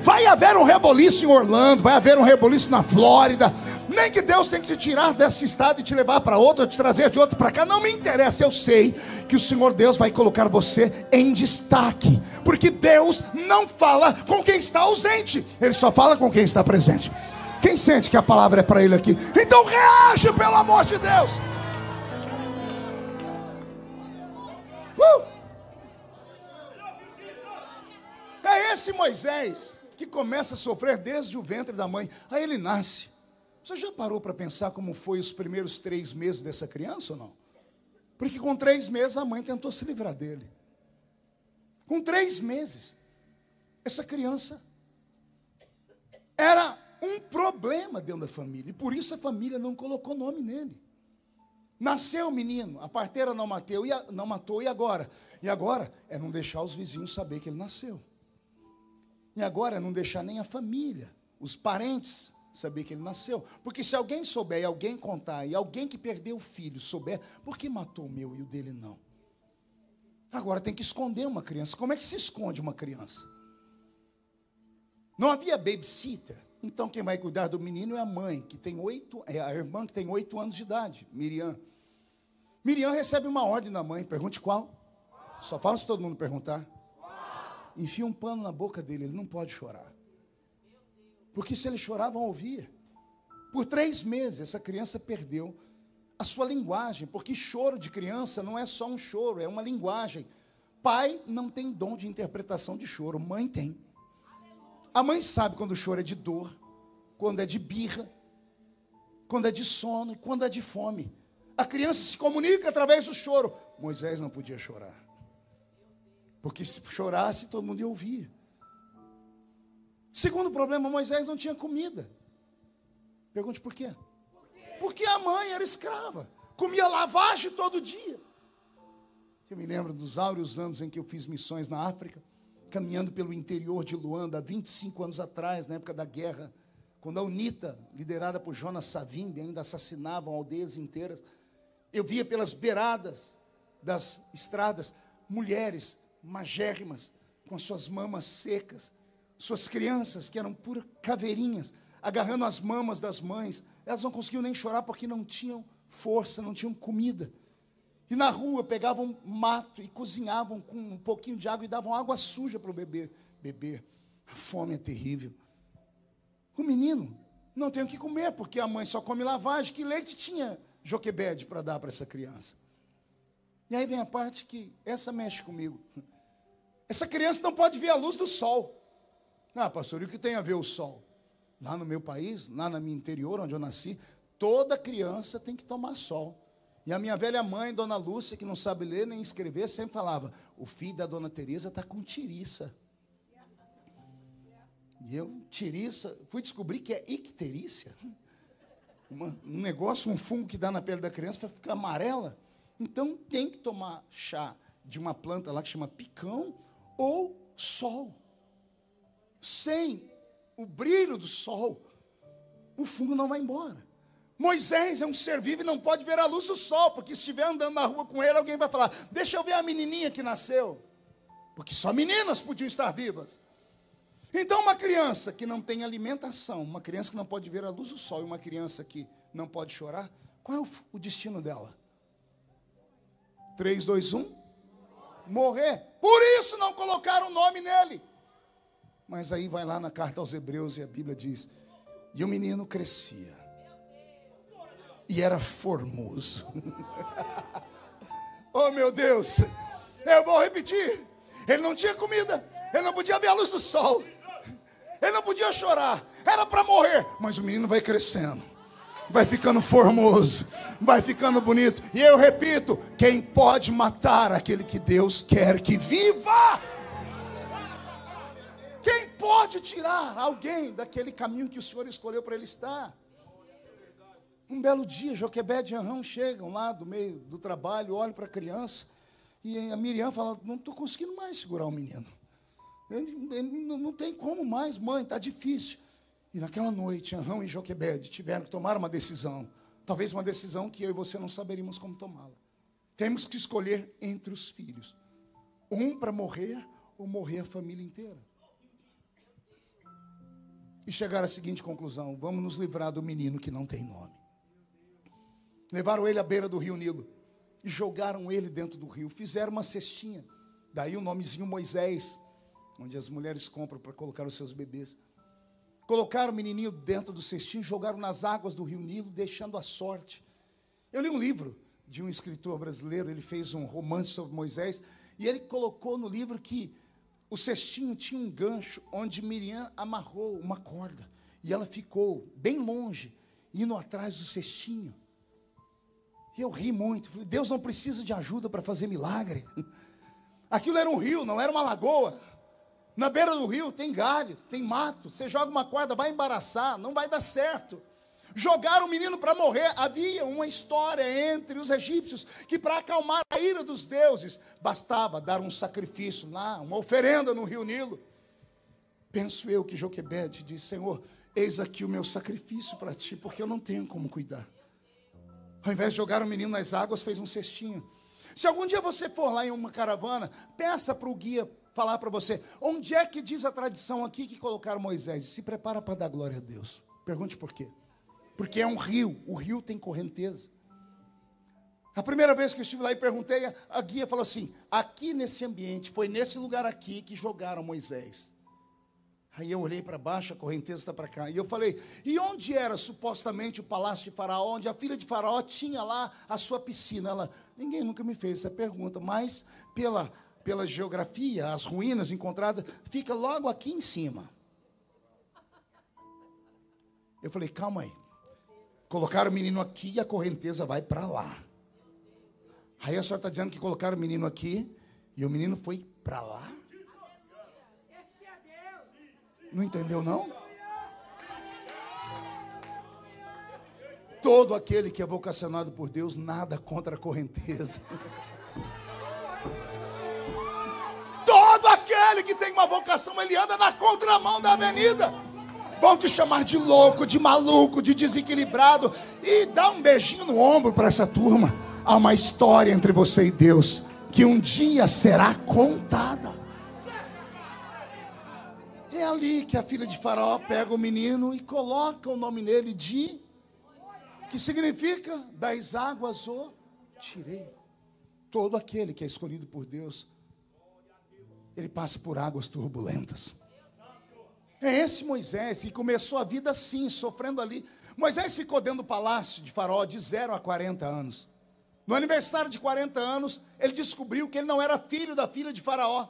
Vai haver um reboliço em Orlando, vai haver um reboliço na Flórida. Nem que Deus tenha que te tirar desse estado e te levar para outro, te trazer de outro para cá. Não me interessa, eu sei que o Senhor Deus vai colocar você em destaque. Porque Deus não fala com quem está ausente, Ele só fala com quem está presente. Quem sente que a palavra é para ele aqui? Então reage, pelo amor de Deus. É esse Moisés que começa a sofrer desde o ventre da mãe. Aí ele nasce. Você já parou para pensar como foi os primeiros 3 meses dessa criança ou não? Porque com 3 meses a mãe tentou se livrar dele. Com 3 meses, essa criança era um problema dentro da família. E por isso a família não colocou nome nele. Nasceu o menino, a parteira não matou, e agora? E agora é não deixar os vizinhos saber que ele nasceu. E agora não deixar nem a família, os parentes, saber que ele nasceu. Porque se alguém souber e alguém contar, e alguém que perdeu o filho souber, por que matou o meu e o dele não? Agora tem que esconder uma criança. Como é que se esconde uma criança? Não havia babysitter. Então quem vai cuidar do menino é a mãe, que tem a irmã que tem 8 anos de idade, Miriam. Miriam recebe uma ordem da mãe, pergunte qual? Só fala se todo mundo perguntar. Enfia um pano na boca dele, ele não pode chorar. Porque se ele chorar, vão ouvir. Por 3 meses, essa criança perdeu a sua linguagem, porque choro de criança não é só um choro, é uma linguagem. Pai não tem dom de interpretação de choro, mãe tem. A mãe sabe quando o choro é de dor, quando é de birra, quando é de sono e quando é de fome. A criança se comunica através do choro. Moisés não podia chorar, porque se chorasse, todo mundo ia ouvir. Segundo problema, Moisés não tinha comida. Pergunte por quê? Porque a mãe era escrava, comia lavagem todo dia. Eu me lembro dos áureos anos em que eu fiz missões na África, caminhando pelo interior de Luanda, há 25 anos atrás, na época da guerra, quando a UNITA, liderada por Jonas Savimbi, ainda assassinavam aldeias inteiras. Eu via pelas beiradas das estradas mulheres magérrimas, com as suas mamas secas, suas crianças que eram puras caveirinhas, agarrando as mamas das mães. Elas não conseguiam nem chorar porque não tinham força, não tinham comida. E na rua pegavam mato e cozinhavam com um pouquinho de água e davam água suja para o bebê beber. A fome é terrível. O menino não tem o que comer, porque a mãe só come lavagem. Que leite tinha Joquebede para dar para essa criança? E aí vem a parte que essa mexe comigo. Essa criança não pode ver a luz do sol. Ah, pastor, e o que tem a ver o sol? Lá no meu país, lá no meu interior, onde eu nasci, toda criança tem que tomar sol. E a minha velha mãe, Dona Lúcia, que não sabe ler nem escrever, sempre falava: o filho da Dona Teresa está com tiriça. E eu, tiriça, fui descobrir que é icterícia. Um negócio, um fungo que dá na pele da criança para ficar amarela. Então tem que tomar chá de uma planta lá que chama picão ou sol. Sem o brilho do sol, o fungo não vai embora. Moisés é um ser vivo e não pode ver a luz do sol, porque se estiver andando na rua com ele, alguém vai falar: deixa eu ver a menininha que nasceu, porque só meninas podiam estar vivas. Então uma criança que não tem alimentação, uma criança que não pode ver a luz do sol e uma criança que não pode chorar, qual é o destino dela? 3, 2, 1, morrer. Por isso não colocaram o nome nele. Mas aí vai lá na carta aos Hebreus e a Bíblia diz: e o menino crescia e era formoso. Oh meu Deus, eu vou repetir. Ele não tinha comida, ele não podia ver a luz do sol, ele não podia chorar, era para morrer. Mas o menino vai crescendo, vai ficando formoso, vai ficando bonito. E eu repito: quem pode matar aquele que Deus quer que viva? Quem pode tirar alguém daquele caminho que o Senhor escolheu para ele estar? Um belo dia, Joquebede e Arão chegam lá do meio do trabalho, olham para a criança, e a Miriam fala: não estou conseguindo mais segurar o menino. Ele não tem como mais, mãe, está difícil. E naquela noite, Arão e Joquebede tiveram que tomar uma decisão. Talvez uma decisão que eu e você não saberíamos como tomá-la. Temos que escolher entre os filhos. Um para morrer ou morrer a família inteira. E chegar à seguinte conclusão: vamos nos livrar do menino que não tem nome. Levaram ele à beira do rio Nilo e jogaram ele dentro do rio. Fizeram uma cestinha, daí o nomezinho Moisés, onde as mulheres compram para colocar os seus bebês. Colocaram o menininho dentro do cestinho, jogaram nas águas do rio Nilo, deixando a sorte. Eu li um livro de um escritor brasileiro, ele fez um romance sobre Moisés, e ele colocou no livro que o cestinho tinha um gancho onde Miriam amarrou uma corda, e ela ficou bem longe, indo atrás do cestinho. E eu ri muito, falei: Deus não precisa de ajuda para fazer milagre. Aquilo era um rio, não era uma lagoa. Na beira do rio tem galho, tem mato. Você joga uma corda, vai embaraçar, não vai dar certo. Jogaram o menino para morrer. Havia uma história entre os egípcios que, para acalmar a ira dos deuses, bastava dar um sacrifício lá, uma oferenda no rio Nilo. Penso eu que Joquebede disse: Senhor, eis aqui o meu sacrifício para ti, porque eu não tenho como cuidar. Ao invés de jogar o menino nas águas, fez um cestinho. Se algum dia você for lá em uma caravana, peça para o guia falar para você: onde é que diz a tradição aqui que colocaram Moisés? E se prepara para dar glória a Deus. Pergunte por quê. Porque é um rio, o rio tem correnteza. A primeira vez que eu estive lá e perguntei, a guia falou assim: aqui nesse ambiente, foi nesse lugar aqui que jogaram Moisés. Aí eu olhei para baixo, a correnteza está para cá. E eu falei: e onde era supostamente o palácio de Faraó, onde a filha de Faraó tinha lá a sua piscina? Ela: ninguém nunca me fez essa pergunta, mas pela geografia, as ruínas encontradas, fica logo aqui em cima. Eu falei: calma aí. Colocaram o menino aqui e a correnteza vai para lá. Aí a senhora está dizendo que colocaram o menino aqui e o menino foi para lá? Não entendeu, não? Todo aquele que é vocacionado por Deus nada contra a correnteza. Todo aquele que tem uma vocação, ele anda na contramão da avenida. Vão te chamar de louco, de maluco, de desequilibrado. E dá um beijinho no ombro para essa turma. Há uma história entre você e Deus que um dia será contada. É ali que a filha de Faraó pega o menino e coloca o nome nele de... que significa: das águas o tirei. Todo aquele que é escolhido por Deus, ele passa por águas turbulentas. É esse Moisés que começou a vida assim, sofrendo ali. Moisés ficou dentro do palácio de Faraó de 0 a 40 anos. No aniversário de 40 anos, ele descobriu que ele não era filho da filha de Faraó.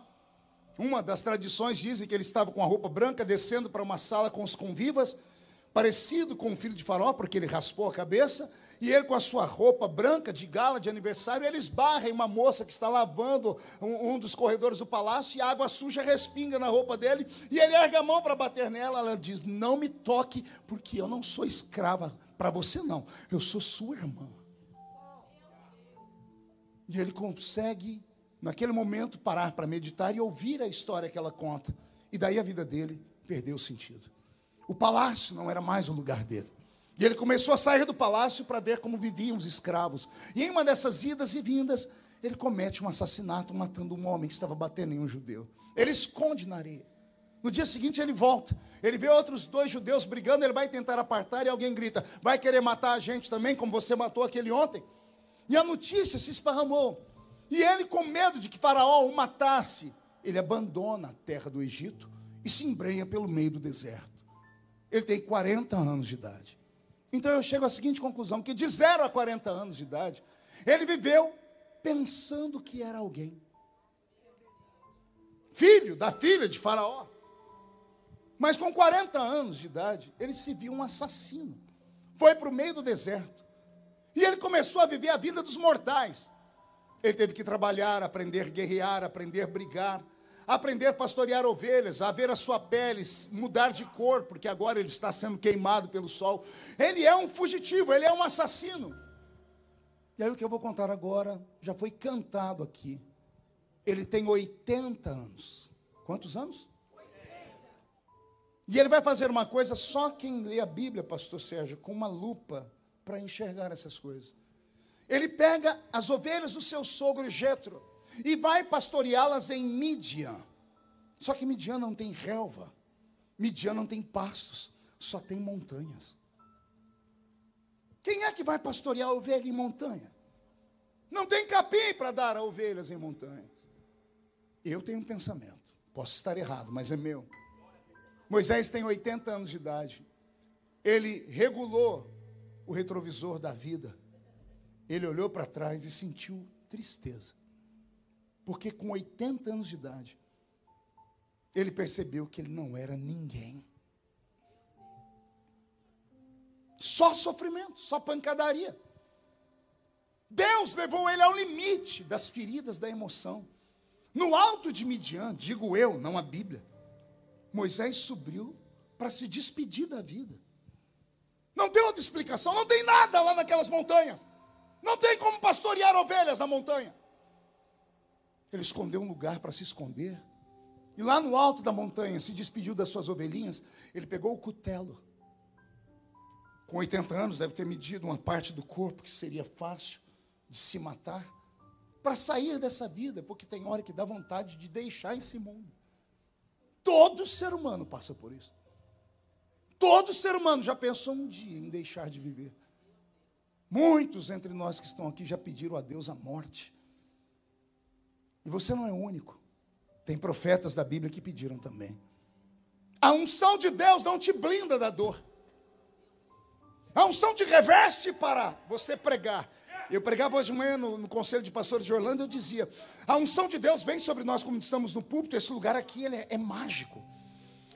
Uma das tradições dizem que ele estava com a roupa branca, descendo para uma sala com os convivas, parecido com o filho de Faraó, porque ele raspou a cabeça, e ele com a sua roupa branca de gala de aniversário, ele esbarra em uma moça que está lavando um dos corredores do palácio, e a água suja respinga na roupa dele, e ele ergue a mão para bater nela. Ela diz: não me toque, porque eu não sou escrava para você não, eu sou sua irmã. E ele consegue, naquele momento, parar para meditar e ouvir a história que ela conta. E daí a vida dele perdeu o sentido. O palácio não era mais o lugar dele. E ele começou a sair do palácio para ver como viviam os escravos. E em uma dessas idas e vindas, ele comete um assassinato, matando um homem que estava batendo em um judeu. Ele esconde na areia. No dia seguinte ele volta. Ele vê outros 2 judeus brigando, ele vai tentar apartar e alguém grita: vai querer matar a gente também, como você matou aquele ontem? E a notícia se esparramou. E ele, com medo de que Faraó o matasse, ele abandona a terra do Egito e se embrenha pelo meio do deserto. Ele tem 40 anos de idade. Então eu chego à seguinte conclusão: que de 0 a 40 anos de idade, ele viveu pensando que era alguém. Filho da filha de Faraó. Mas com 40 anos de idade, ele se viu um assassino. Foi para o meio do deserto. E ele começou a viver a vida dos mortais. Ele teve que trabalhar, aprender a guerrear, aprender a brigar, aprender a pastorear ovelhas, a ver a sua pele mudar de cor, porque agora ele está sendo queimado pelo sol. Ele é um fugitivo, ele é um assassino. E aí o que eu vou contar agora já foi cantado aqui. Ele tem 80 anos. Quantos anos? 80. E ele vai fazer uma coisa, só quem lê a Bíblia, pastor Sérgio, com uma lupa, para enxergar essas coisas. Ele pega as ovelhas do seu sogro Jetro e vai pastoreá-las em Midian. Só que Midian não tem relva, Midian não tem pastos, só tem montanhas. Quem é que vai pastorear a ovelha em montanha? Não tem capim para dar a ovelhas em montanhas. Eu tenho um pensamento, posso estar errado, mas é meu. Moisés tem 80 anos de idade. Ele regulou o retrovisor da vida. Ele olhou para trás e sentiu tristeza. Porque com 80 anos de idade, ele percebeu que ele não era ninguém. Só sofrimento, só pancadaria. Deus levou ele ao limite das feridas da emoção. No alto de Midian, digo eu, não a Bíblia, Moisés subiu para se despedir da vida. Não tem outra explicação, não tem nada lá naquelas montanhas. Não tem como pastorear ovelhas na montanha. Ele escondeu um lugar para se esconder E lá no alto da montanha, se despediu das suas ovelhinhas, ele pegou o cutelo. Com 80 anos, deve ter medido uma parte do corpo que seria fácil de se matar, para sair dessa vida, porque tem hora que dá vontade de deixar esse mundo. Todo ser humano passa por isso. Todo ser humano já pensou um dia em deixar de viver. Muitos entre nós que estão aqui já pediram a Deus a morte. E você não é o único. Tem profetas da Bíblia que pediram também. A unção de Deus não te blinda da dor. A unção te reveste para você pregar. Eu pregava hoje de manhã no Conselho de Pastores de Orlando, eu dizia, a unção de Deus vem sobre nós como estamos no púlpito, esse lugar aqui ele é mágico.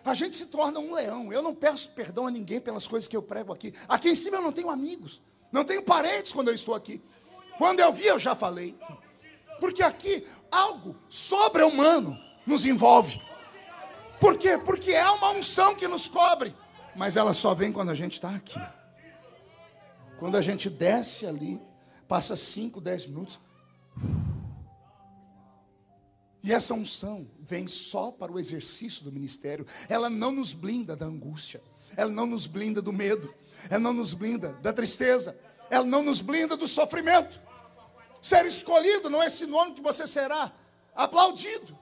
A gente se torna um leão. Eu não peço perdão a ninguém pelas coisas que eu prego aqui. Aqui em cima eu não tenho amigos, não tenho parentes quando eu estou aqui. Quando eu vi, eu já falei. Porque aqui algo sobre-humano nos envolve. Por quê? Porque é uma unção que nos cobre. Mas ela só vem quando a gente está aqui. Quando a gente desce ali, passa 5, 10 minutos. E essa unção vem só para o exercício do ministério. Ela não nos blinda da angústia. Ela não nos blinda do medo. Ela não nos blinda da tristeza. Ela não nos blinda do sofrimento. Ser escolhido não é sinônimo que você será aplaudido.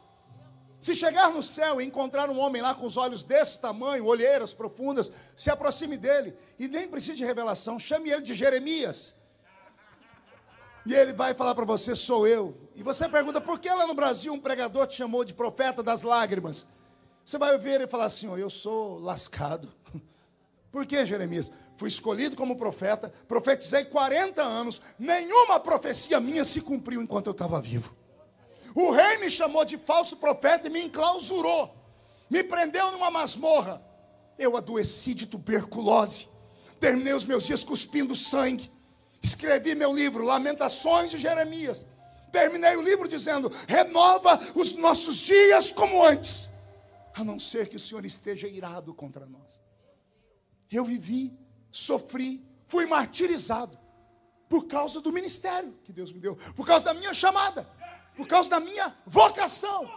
Se chegar no céu e encontrar um homem lá com os olhos desse tamanho, olheiras profundas, se aproxime dele. E nem precise de revelação. Chame ele de Jeremias. E ele vai falar para você, sou eu. E você pergunta, por que lá no Brasil um pregador te chamou de profeta das lágrimas? Você vai ouvir ele falar assim, eu sou lascado. Por que, Jeremias? Fui escolhido como profeta, profetizei 40 anos, nenhuma profecia minha se cumpriu enquanto eu estava vivo. O rei me chamou de falso profeta e me enclausurou. Me prendeu numa masmorra. Eu adoeci de tuberculose. Terminei os meus dias cuspindo sangue. Escrevi meu livro, Lamentações de Jeremias. Terminei o livro dizendo, renova os nossos dias como antes. A não ser que o Senhor esteja irado contra nós. Eu vivi, sofri, fui martirizado. Por causa do ministério que Deus me deu. Por causa da minha chamada. Por causa da minha vocação.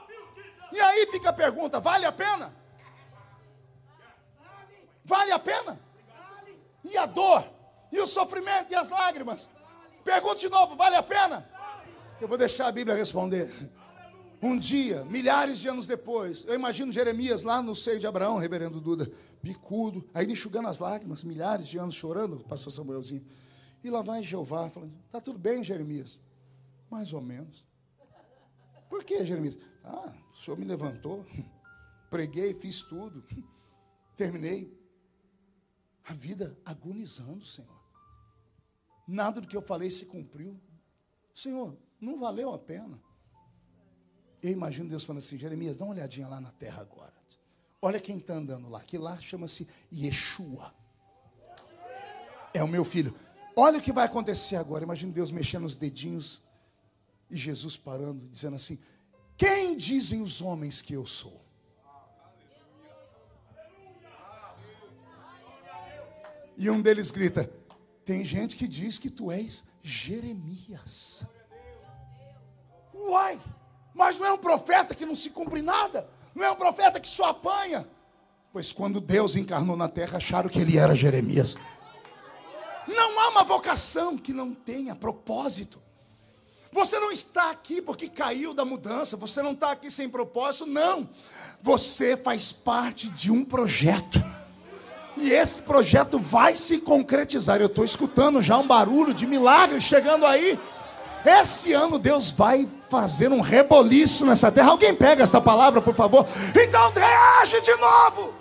E aí fica a pergunta, vale a pena? Vale a pena? E a dor? E o sofrimento e as lágrimas? Pergunto de novo, vale a pena? Eu vou deixar a Bíblia responder. Um dia, milhares de anos depois, eu imagino Jeremias lá no seio de Abraão, reverendo Duda, bicudo, aí enxugando as lágrimas, milhares de anos chorando, pastor Samuelzinho. E lá vai Jeová, falando, está tudo bem, Jeremias? Mais ou menos. Por que, Jeremias? O Senhor me levantou, preguei, fiz tudo, terminei. A vida agonizando, Senhor. Nada do que eu falei se cumpriu. Senhor, não valeu a pena. Eu imagino Deus falando assim, Jeremias, dá uma olhadinha lá na terra agora. Olha quem está andando lá, que lá chama-se Yeshua. É o meu filho. Olha o que vai acontecer agora. Imagina Deus mexendo os dedinhos e Jesus parando, dizendo assim, quem dizem os homens que eu sou? E um deles grita, tem gente que diz que tu és Jeremias. Uai, mas não é um profeta que não se cumpre nada? Não é um profeta que só apanha? Pois quando Deus encarnou na terra, acharam que ele era Jeremias. Não há uma vocação que não tenha propósito. Você não está aqui porque caiu da mudança. Você não está aqui sem propósito, não. Você faz parte de um projeto. E esse projeto vai se concretizar. Eu estou escutando já um barulho de milagre chegando aí. Esse ano Deus vai fazer um reboliço nessa terra. Alguém pega esta palavra, por favor? Então reage de novo.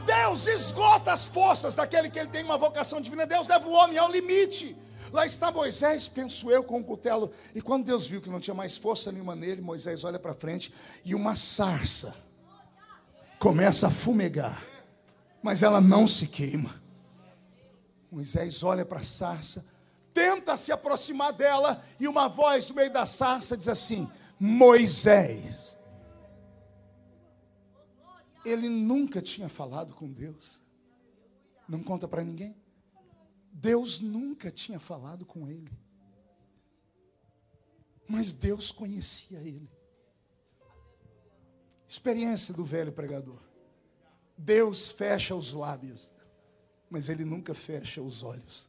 Deus esgota as forças daquele que ele tem uma vocação divina. Deus leva o homem ao limite. Lá está Moisés, penso eu, com um cutelo. E quando Deus viu que não tinha mais força nenhuma nele, Moisés olha para frente e uma sarça começa a fumegar, mas ela não se queima. Moisés olha para a sarça, tenta se aproximar dela, e uma voz no meio da sarça diz assim, Moisés. Ele nunca tinha falado com Deus. Não conta para ninguém. Deus nunca tinha falado com ele. Mas Deus conhecia ele. Experiência do velho pregador. Deus fecha os lábios, mas Ele nunca fecha os olhos.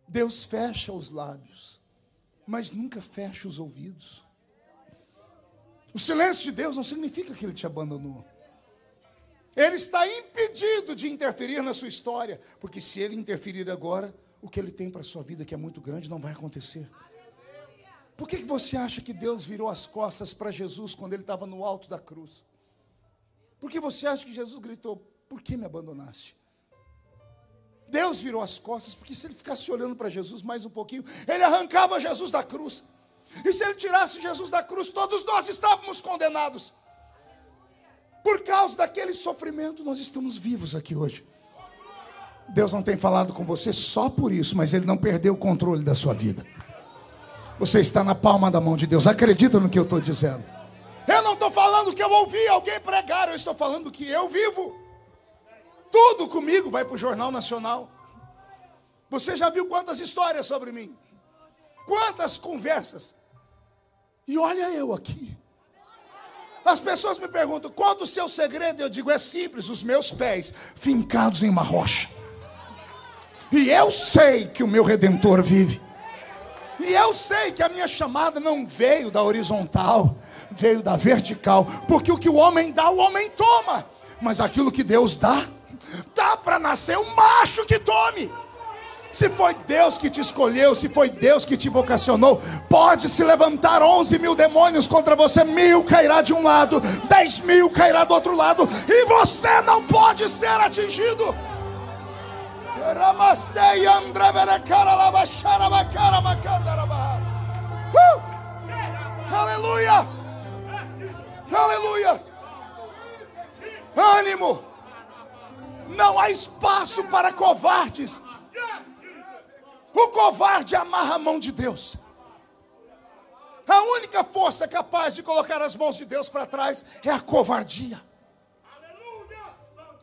Deus fecha os lábios, mas nunca fecha os ouvidos. O silêncio de Deus não significa que Ele te abandonou. Ele está impedido de interferir na sua história, porque se Ele interferir agora, o que Ele tem para a sua vida, que é muito grande, não vai acontecer. Por que você acha que Deus virou as costas para Jesus quando Ele estava no alto da cruz? Por que você acha que Jesus gritou, por que me abandonaste? Deus virou as costas, porque se Ele ficasse olhando para Jesus mais um pouquinho, Ele arrancava Jesus da cruz. E se Ele tirasse Jesus da cruz, todos nós estávamos condenados. Por causa daquele sofrimento, nós estamos vivos aqui hoje. Deus não tem falado com você só por isso, mas Ele não perdeu o controle da sua vida. Você está na palma da mão de Deus. Acredita no que eu estou dizendo. Eu não estou falando que eu ouvi alguém pregar, eu estou falando que eu vivo. Tudo comigo vai para o Jornal Nacional. Você já viu quantas histórias sobre mim? Quantas conversas? E olha eu aqui. As pessoas me perguntam, qual o seu segredo? Eu digo, é simples, os meus pés fincados em uma rocha. E eu sei que o meu Redentor vive. E eu sei que a minha chamada não veio da horizontal, veio da vertical. Porque o que o homem dá, o homem toma. Mas aquilo que Deus dá, dá para nascer um macho que tome. Se foi Deus que te escolheu, se foi Deus que te vocacionou, pode se levantar 11 mil demônios contra você, 1000 cairá de um lado, 10.000 cairá do outro lado, e você não pode ser atingido. Aleluia! Aleluia! Ânimo! Não há espaço para covardes. O covarde amarra a mão de Deus. A única força capaz de colocar as mãos de Deus para trás é a covardia.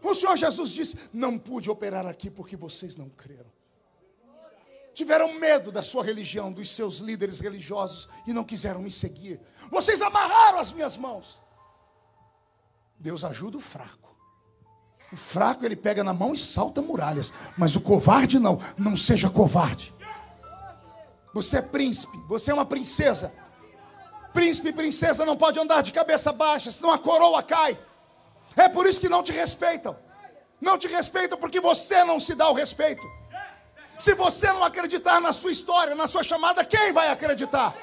O Senhor Jesus disse, não pude operar aqui porque vocês não creram. Tiveram medo da sua religião, dos seus líderes religiosos e não quiseram me seguir. Vocês amarraram as minhas mãos. Deus ajuda o fraco. O fraco ele pega na mão e salta muralhas. Mas o covarde não. Não seja covarde. Você é príncipe. Você é uma princesa. Príncipe e princesa não pode andar de cabeça baixa, senão a coroa cai. É por isso que não te respeitam. Não te respeitam porque você não se dá o respeito. Se você não acreditar na sua história, na sua chamada, quem vai acreditar?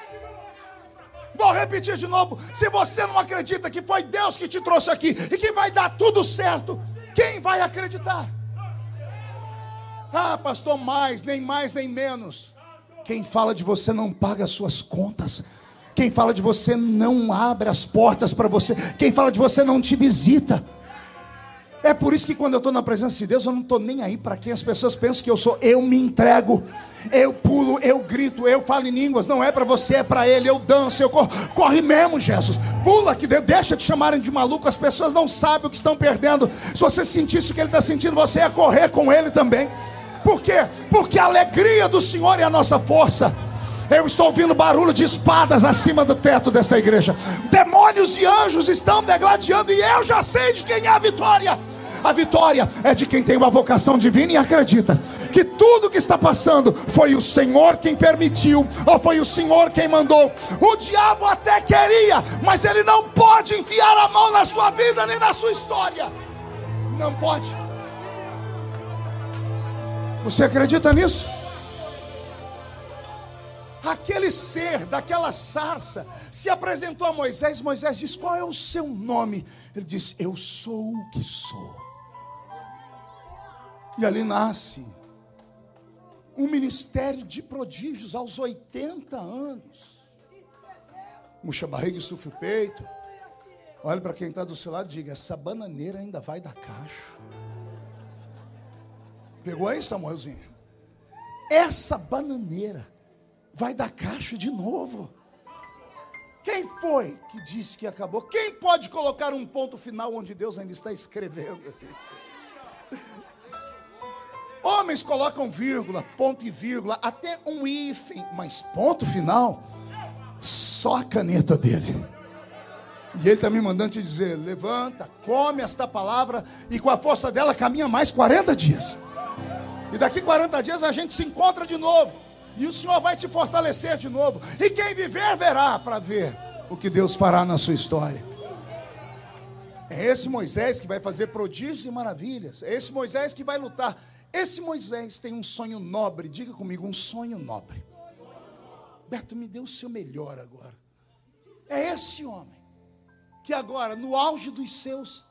Vou repetir de novo. Se você não acredita que foi Deus que te trouxe aqui e que vai dar tudo certo, quem vai acreditar? Ah, pastor, mais nem menos. Quem fala de você não paga as suas contas. Quem fala de você não abre as portas para você. Quem fala de você não te visita. É por isso que quando eu estou na presença de Deus, eu não estou nem aí para quem as pessoas pensam que eu sou. Eu me entrego, eu pulo, eu grito, eu falo em línguas. Não é para você, é para Ele. Eu danço, eu corro. Corre mesmo, Jesus. Pula, que deixa de chamarem de maluco. As pessoas não sabem o que estão perdendo. Se você sentisse o que Ele está sentindo, você ia correr com Ele também. Por quê? Porque a alegria do Senhor é a nossa força. Eu estou ouvindo barulho de espadas acima do teto desta igreja. Demônios e anjos estão degladiando. E eu já sei de quem é a vitória. A vitória é de quem tem uma vocação divina e acredita que tudo que está passando foi o Senhor quem permitiu, ou foi o Senhor quem mandou. O diabo até queria, mas ele não pode enfiar a mão na sua vida nem na sua história. Não pode. Você acredita nisso? Aquele ser daquela sarça se apresentou a Moisés. Moisés disse, qual é o seu nome? Ele disse, eu sou o que sou. E ali nasce um ministério de prodígios aos 80 anos. Murcha a barriga, estufa o peito. Olha para quem está do seu lado e diga, essa bananeira ainda vai dar cacho. Pegou aí, Samuelzinho? Essa bananeira vai dar cacho de novo. Quem foi que disse que acabou? Quem pode colocar um ponto final onde Deus ainda está escrevendo? Homens colocam vírgula, ponto e vírgula, até um hífen, mas ponto final, só a caneta dele. E ele está me mandando te dizer: levanta, come esta palavra e com a força dela caminha mais 40 dias. E daqui 40 dias a gente se encontra de novo. E o Senhor vai te fortalecer de novo. E quem viver, verá, para ver o que Deus fará na sua história. É esse Moisés que vai fazer prodígios e maravilhas. É esse Moisés que vai lutar. Esse Moisés tem um sonho nobre. Diga comigo, um sonho nobre. Beto, me dê o seu melhor agora. É esse homem que agora, no auge dos seus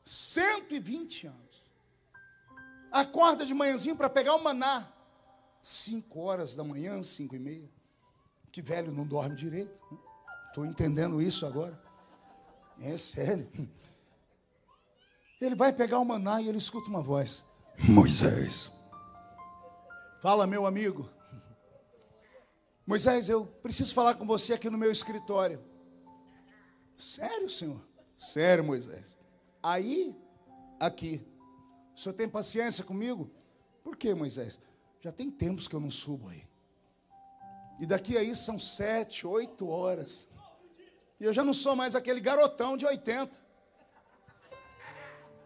120 anos, acorda de manhãzinho para pegar o maná. 5 horas da manhã, 5:30. Que velho não dorme direito. Estou entendendo isso agora. É sério. Ele vai pegar o maná e ele escuta uma voz: Moisés. Fala, meu amigo. Moisés, eu preciso falar com você aqui no meu escritório. Sério, Senhor? Sério, Moisés. Aí, aqui. O senhor tem paciência comigo? Por quê, Moisés? Já tem tempos que eu não subo aí. E daqui aí são 7, 8 horas. E eu já não sou mais aquele garotão de 80.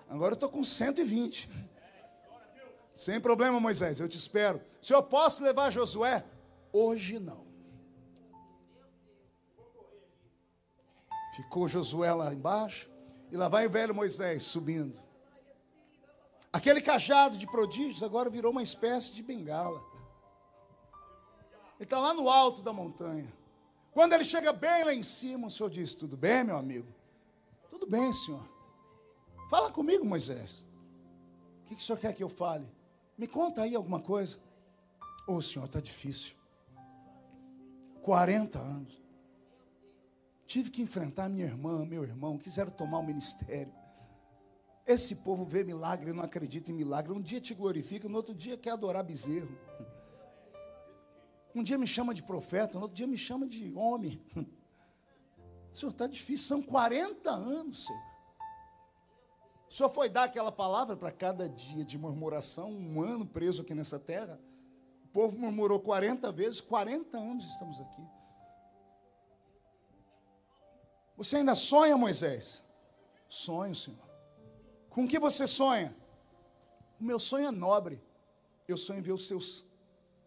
Agora eu estou com 120. Sem problema, Moisés, eu te espero. Se eu posso levar Josué? Hoje não. Ficou Josué lá embaixo. E lá vai o velho Moisés subindo. Aquele cajado de prodígios agora virou uma espécie de bengala. Ele está lá no alto da montanha. Quando ele chega bem lá em cima, o Senhor diz: tudo bem, meu amigo? Tudo bem, Senhor. Fala comigo, Moisés. O que o Senhor quer que eu fale? Me conta aí alguma coisa. Ô, Senhor, está difícil. 40 anos. Tive que enfrentar minha irmã, meu irmão, quiseram tomar o ministério. Esse povo vê milagre e não acredita em milagre. Um dia te glorifica, no outro dia quer adorar bezerro. Um dia me chama de profeta, no outro dia me chama de homem. Senhor, está difícil, são 40 anos, Senhor. O Senhor foi dar aquela palavra para cada dia de murmuração, 1 ano preso aqui nessa terra. O povo murmurou 40 vezes, 40 anos estamos aqui. Você ainda sonha, Moisés? Sonho, Senhor. Com o que você sonha? O meu sonho é nobre. Eu sonho em ver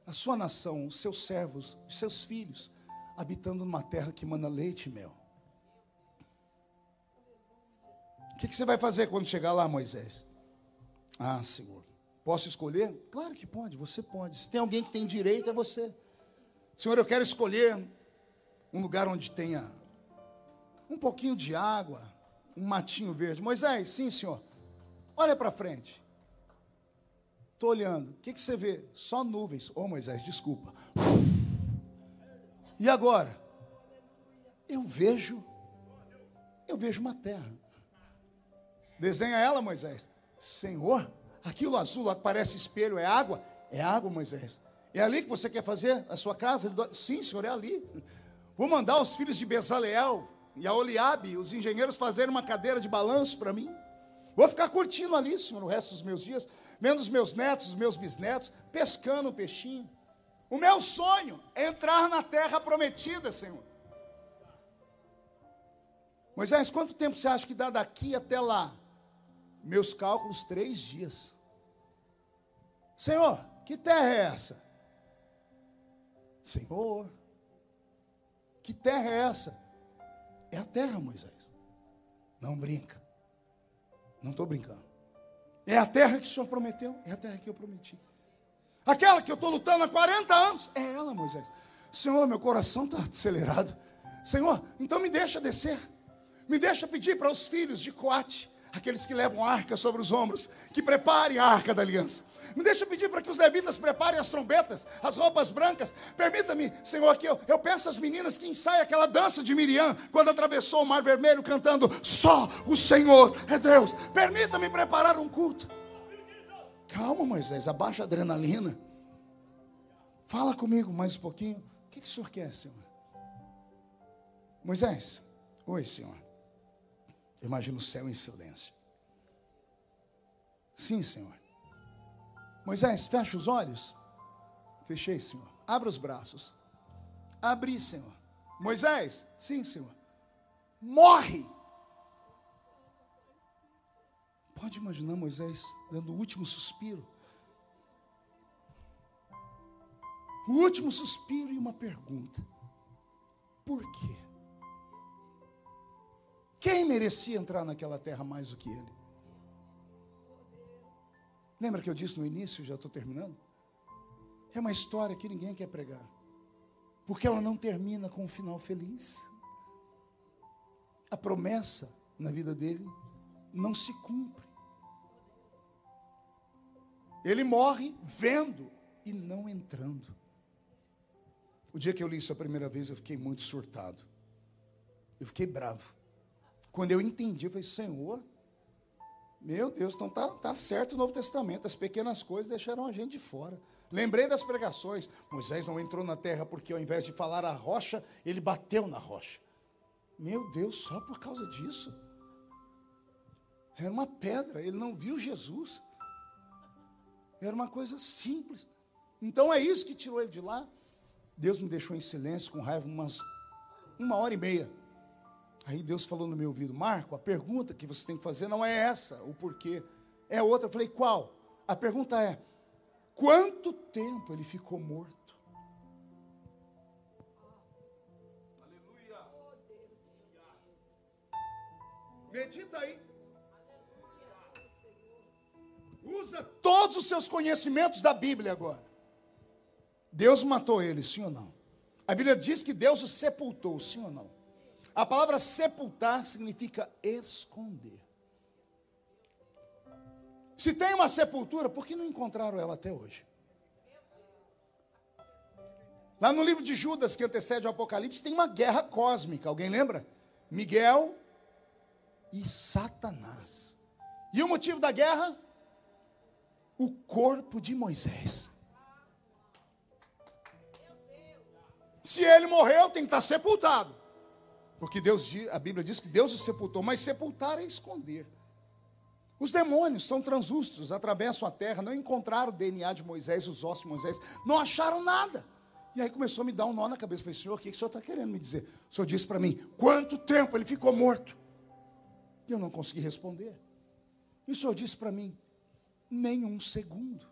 a sua nação, os seus servos, os seus filhos, habitando numa terra que mana leite e mel. O que você vai fazer quando chegar lá, Moisés? Ah, Senhor, posso escolher? Claro que pode, você pode. Se tem alguém que tem direito, é você. Senhor, eu quero escolher um lugar onde tenha um pouquinho de água, um matinho verde. Moisés, sim, Senhor. Olha para frente. Estou olhando. O que você vê? Só nuvens. Ô, Moisés, desculpa. E agora? Eu vejo uma terra. Desenha ela, Moisés. Senhor, aquilo azul que parece espelho é água? É água, Moisés. É ali que você quer fazer a sua casa? Sim, Senhor, é ali. Vou mandar os filhos de Bezaleel e a Oliabe, os engenheiros, fazerem uma cadeira de balanço para mim. Vou ficar curtindo ali, Senhor, o resto dos meus dias, vendo os meus netos, os meus bisnetos, pescando um peixinho. O meu sonho é entrar na terra prometida, Senhor. Moisés, quanto tempo você acha que dá daqui até lá? Meus cálculos, 3 dias. Senhor, que terra é essa? Senhor, que terra é essa? É a terra, Moisés. Não brinca. Não estou brincando. É a terra que o Senhor prometeu. É a terra que eu prometi. Aquela que eu estou lutando há 40 anos. É ela, Moisés. Senhor, meu coração está acelerado. Senhor, então me deixa descer. Me deixa pedir para os filhos de Coate, aqueles que levam a arca sobre os ombros, que preparem a arca da aliança. Me deixa pedir para que os levitas preparem as trombetas, as roupas brancas. Permita-me, Senhor, que eu peço às meninas que ensaiem aquela dança de Miriam, quando atravessou o Mar Vermelho, cantando: só o Senhor é Deus. Permita-me preparar um culto. Calma, Moisés, abaixa a adrenalina. Fala comigo mais um pouquinho. O que o Senhor quer, Senhor? Moisés, oi, Senhor. Imagina o céu em silêncio. Sim, Senhor. Moisés, fecha os olhos. Fechei, Senhor. Abra os braços. Abri, Senhor. Moisés, sim, Senhor. Morre. Pode imaginar Moisés dando o último suspiro. O último suspiro e uma pergunta. Por quê? Quem merecia entrar naquela terra mais do que ele? Lembra que eu disse no início, já estou terminando? É uma história que ninguém quer pregar. Porque ela não termina com um final feliz. A promessa na vida dele não se cumpre. Ele morre vendo e não entrando. O dia que eu li isso a primeira vez, eu fiquei muito surtado. Eu fiquei bravo. Quando eu entendi, eu falei, Senhor, meu Deus, então tá certo o Novo Testamento. As pequenas coisas deixaram a gente de fora. Lembrei das pregações. Moisés não entrou na terra porque ao invés de falar a rocha, ele bateu na rocha. Meu Deus, só por causa disso? Era uma pedra, ele não viu Jesus. Era uma coisa simples. Então é isso que tirou ele de lá. Deus me deixou em silêncio, com raiva, uma hora e meia. Aí Deus falou no meu ouvido, Marco, a pergunta que você tem que fazer não é essa, o porquê. É outra. Eu falei, qual? A pergunta é, quanto tempo ele ficou morto? Aleluia. Medita aí. Usa todos os seus conhecimentos da Bíblia agora. Deus matou ele, sim ou não? A Bíblia diz que Deus o sepultou, sim ou não? A palavra sepultar significa esconder. Se tem uma sepultura, por que não encontraram ela até hoje? Lá no livro de Judas, que antecede o Apocalipse, tem uma guerra cósmica. Alguém lembra? Miguel e Satanás. E o motivo da guerra? O corpo de Moisés. Se ele morreu, tem que estar sepultado. Porque a Bíblia diz que Deus o sepultou, mas sepultar é esconder. Os demônios são translúcidos, atravessam a terra, não encontraram o DNA de Moisés, os ossos de Moisés, não acharam nada. E aí começou a me dar um nó na cabeça. Eu falei, Senhor, o que o Senhor está querendo me dizer? O Senhor disse para mim, quanto tempo ele ficou morto? E eu não consegui responder. E o Senhor disse para mim, nenhum segundo.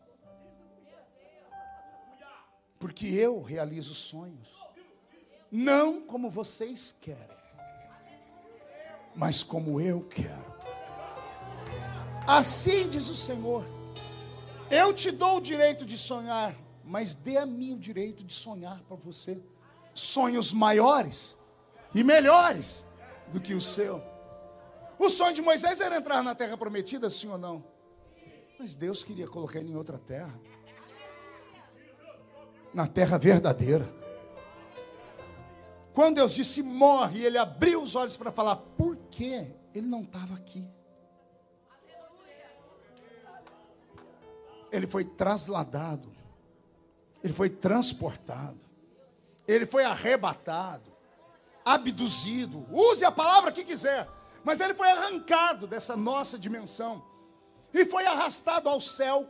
Porque eu realizo sonhos. Não como vocês querem, mas como eu quero. Assim diz o Senhor, eu te dou o direito de sonhar, mas dê a mim o direito de sonhar para você sonhos maiores e melhores do que o seu. O sonho de Moisés era entrar na terra prometida, sim ou não? Mas Deus queria colocar ele em outra terra, na terra verdadeira. Quando Deus disse morre, ele abriu os olhos para falar por quê? Ele não estava aqui. Ele foi trasladado, ele foi transportado, ele foi arrebatado, abduzido, use a palavra que quiser, mas ele foi arrancado dessa nossa dimensão e foi arrastado ao céu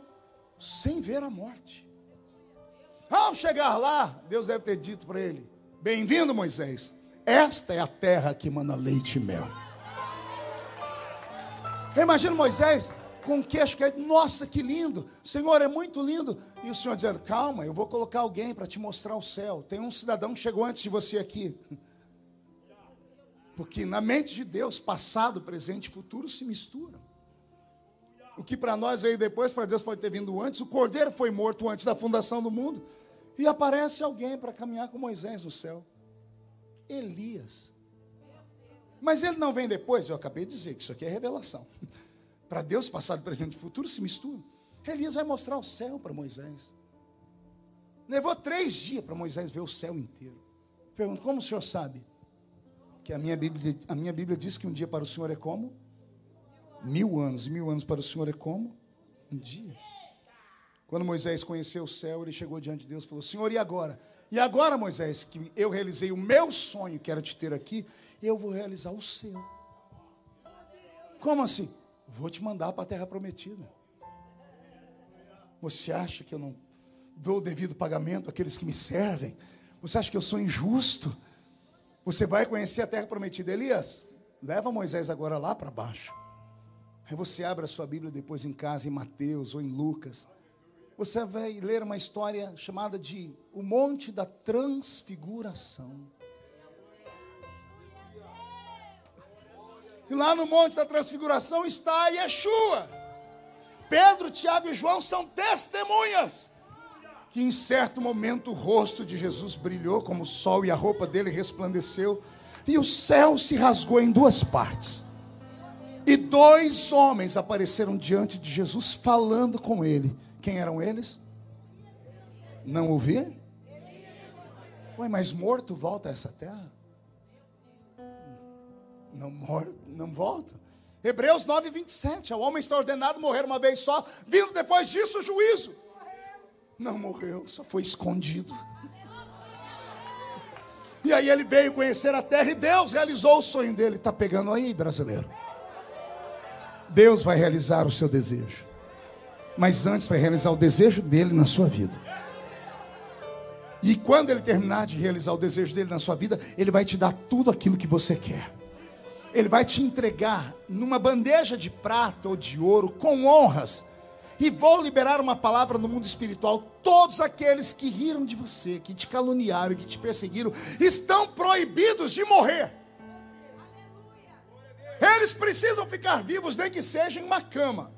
sem ver a morte. Ao chegar lá, Deus deve ter dito para ele, bem-vindo, Moisés, esta é a terra que mana leite e mel. Imagina Moisés com o queixo caído, nossa, que lindo, Senhor, é muito lindo. E o Senhor dizendo, calma, eu vou colocar alguém para te mostrar o céu. Tem um cidadão que chegou antes de você aqui. Porque na mente de Deus, passado, presente e futuro se misturam. O que para nós veio depois, para Deus pode ter vindo antes. O cordeiro foi morto antes da fundação do mundo. E aparece alguém para caminhar com Moisés no céu. Elias. Mas ele não vem depois, eu acabei de dizer que isso aqui é revelação. Para Deus, passado, presente e futuro se misturam. Elias vai mostrar o céu para Moisés. Levou 3 dias para Moisés ver o céu inteiro. Pergunto, como o senhor sabe? Que a minha Bíblia diz que um dia para o Senhor é como? 1000 anos. E 1000 anos para o Senhor é como? Um dia. Quando Moisés conheceu o céu, ele chegou diante de Deus e falou, Senhor, e agora? E agora, Moisés, que eu realizei o meu sonho, que era te ter aqui, eu vou realizar o seu. Como assim? Vou te mandar para a terra prometida. Você acha que eu não dou o devido pagamento àqueles que me servem? Você acha que eu sou injusto? Você vai conhecer a terra prometida. Elias, leva Moisés agora lá para baixo. Aí você abre a sua Bíblia depois em casa, em Mateus ou em Lucas. Você vai ler uma história chamada de o Monte da Transfiguração. E lá no Monte da Transfiguração está Yeshua. Pedro, Tiago e João são testemunhas que em certo momento o rosto de Jesus brilhou como o sol e a roupa dele resplandeceu. E o céu se rasgou em duas partes. E dois homens apareceram diante de Jesus falando com ele. Quem eram eles? Não ouvi? Ué, mas morto volta a essa terra? Não volta. Hebreus 9, 27. Ao homem está ordenado morrer uma vez só, vindo depois disso o juízo. Não morreu, só foi escondido. E aí ele veio conhecer a terra e Deus realizou o sonho dele. Está pegando aí, brasileiro? Deus vai realizar o seu desejo. Mas antes vai realizar o desejo dele na sua vida. E quando ele terminar de realizar o desejo dele na sua vida, ele vai te dar tudo aquilo que você quer. Ele vai te entregar numa bandeja de prata ou de ouro com honras. E vou liberar uma palavra no mundo espiritual. Todos aqueles que riram de você, que te caluniaram, que te perseguiram, estão proibidos de morrer. Eles precisam ficar vivos, nem que seja em uma cama,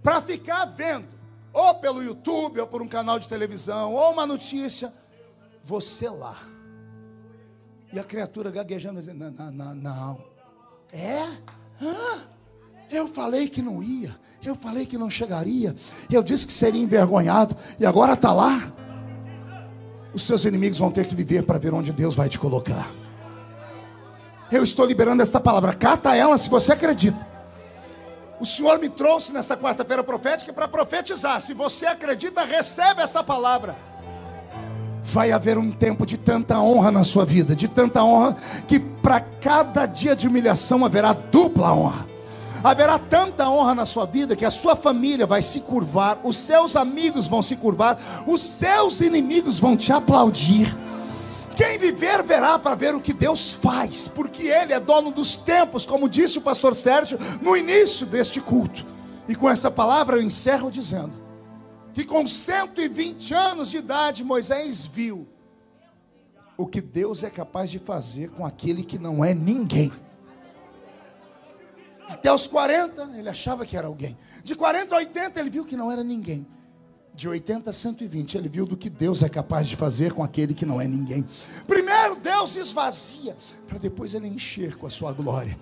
para ficar vendo, ou pelo YouTube, ou por um canal de televisão, ou uma notícia, você lá. E a criatura gaguejando, dizendo, não. É? Eu falei que não ia. Eu falei que não chegaria. Eu disse que seria envergonhado. E agora está lá. Os seus inimigos vão ter que viver para ver onde Deus vai te colocar. Eu estou liberando esta palavra. Cata ela se você acredita. O Senhor me trouxe nesta quarta-feira profética para profetizar. Se você acredita, recebe esta palavra. Vai haver um tempo de tanta honra na sua vida. De tanta honra que para cada dia de humilhação haverá dupla honra. Haverá tanta honra na sua vida que a sua família vai se curvar, os seus amigos vão se curvar, os seus inimigos vão te aplaudir. Quem viver verá para ver o que Deus faz, porque Ele é dono dos tempos, como disse o pastor Sérgio no início deste culto. E com essa palavra eu encerro dizendo que com 120 anos de idade Moisés viu o que Deus é capaz de fazer com aquele que não é ninguém. Até os 40 ele achava que era alguém. De 40 a 80 ele viu que não era ninguém. De 80 a 120 ele viu do que Deus é capaz de fazer com aquele que não é ninguém. Primeiro Deus esvazia, para depois ele encher com a sua glória.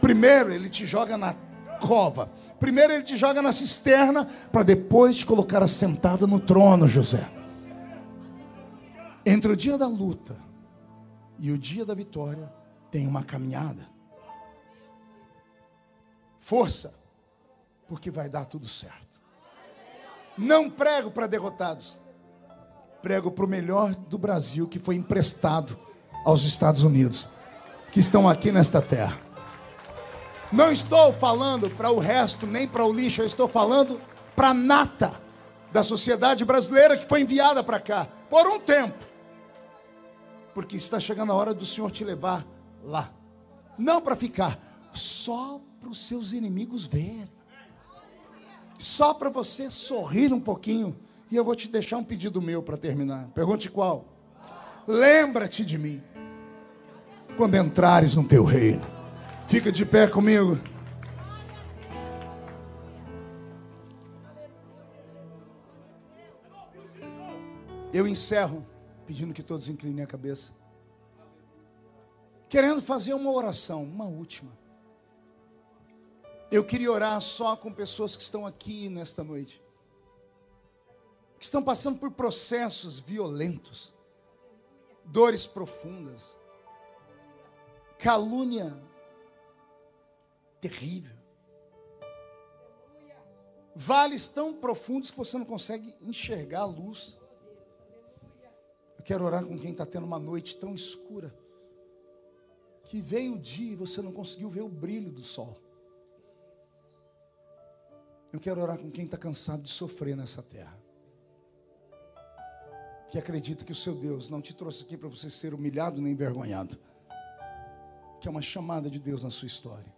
Primeiro ele te joga na cova. Primeiro ele te joga na cisterna, para depois te colocar assentado no trono, José. Entre o dia da luta e o dia da vitória tem uma caminhada. Força, porque vai dar tudo certo. Não prego para derrotados, prego para o melhor do Brasil que foi emprestado aos Estados Unidos, que estão aqui nesta terra. Não estou falando para o resto, nem para o lixo, eu estou falando para a nata da sociedade brasileira que foi enviada para cá, por um tempo. Porque está chegando a hora do Senhor te levar lá. Não para ficar, só para os seus inimigos verem. Só para você sorrir um pouquinho. E eu vou te deixar um pedido meu para terminar. Pergunte qual? Lembra-te de mim quando entrares no teu reino. Fica de pé comigo. Eu encerro pedindo que todos inclinem a cabeça, querendo fazer uma oração, uma última. Eu queria orar só com pessoas que estão aqui nesta noite, que estão passando por processos violentos, dores profundas, calúnia terrível, vales tão profundos que você não consegue enxergar a luz. Eu quero orar com quem está tendo uma noite tão escura, que veio o dia e você não conseguiu ver o brilho do sol. Eu quero orar com quem está cansado de sofrer nessa terra. que acredita que o seu Deus não te trouxe aqui para você ser humilhado nem envergonhado, que é uma chamada de Deus na sua história.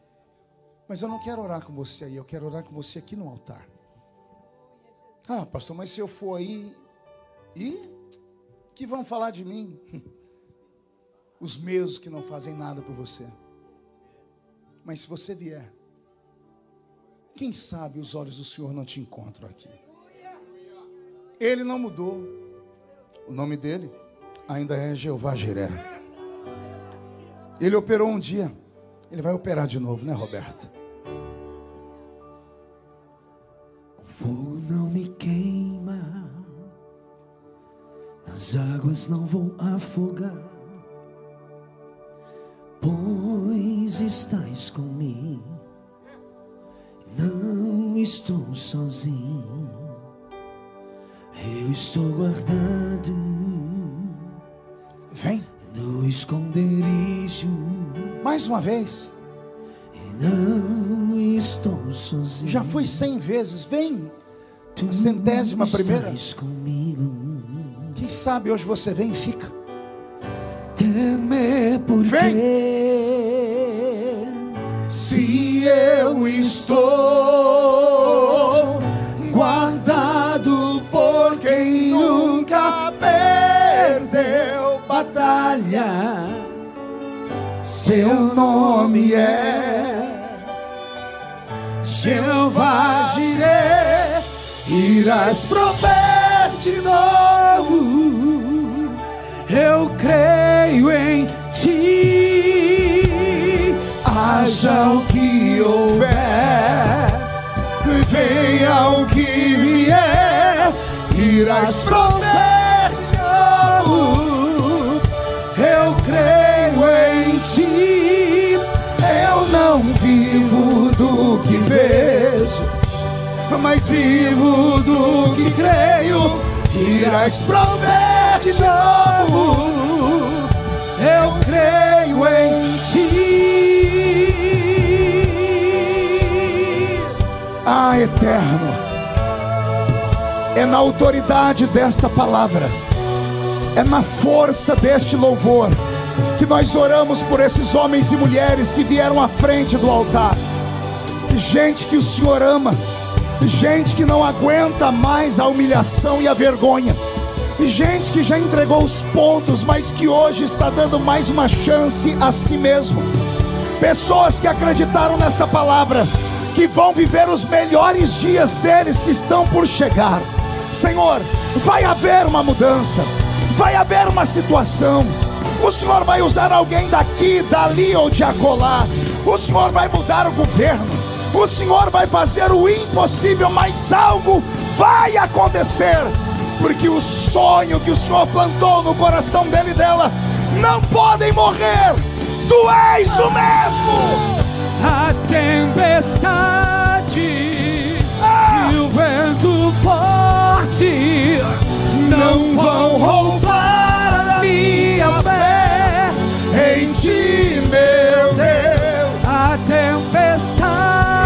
Mas eu não quero orar com você aí, eu quero orar com você aqui no altar. Ah, pastor, mas se eu for aí, e que vão falar de mim? Os mesmos que não fazem nada por você. Mas se você vier, quem sabe os olhos do Senhor não te encontram aqui. Ele não mudou. O nome dele ainda é Jeová Jiré. Ele operou um dia, ele vai operar de novo, né, Roberta? O fogo não me queima, nas águas não vou afogar, pois estás comigo, não estou sozinho, eu estou guardado. Vem. No esconderijo. Mais uma vez. E não estou sozinho. Já fui 100 vezes. Vem. Tu a 100ª. Estás comigo. Quem sabe hoje você vem e fica. Temer por vem. Se eu estou guardado por quem nunca perdeu batalha, seu nome é Jeová Jiré. Irás prover de novo, eu creio em ti. Haja o que houver, venha o que vier, irás prover de novo, eu creio em ti. Eu não vivo do que vejo, mas vivo do que creio. Irás prover de novo, eu creio em ti. Ah, eterno, é na autoridade desta palavra, é na força deste louvor que nós oramos por esses homens e mulheres que vieram à frente do altar. Gente que o Senhor ama, gente que não aguenta mais a humilhação e a vergonha, gente que já entregou os pontos, mas que hoje está dando mais uma chance a si mesmo. Pessoas que acreditaram nesta palavra, que vão viver os melhores dias deles, que estão por chegar. Senhor, vai haver uma mudança, vai haver uma situação. O Senhor vai usar alguém daqui, dali ou de acolá. O Senhor vai mudar o governo, o Senhor vai fazer o impossível, mas algo vai acontecer, porque o sonho que o Senhor plantou no coração dele e dela não podem morrer. Tu és o mesmo. A tempestade e o vento forte não vão roubar a minha fé em ti, meu Deus. A tempestade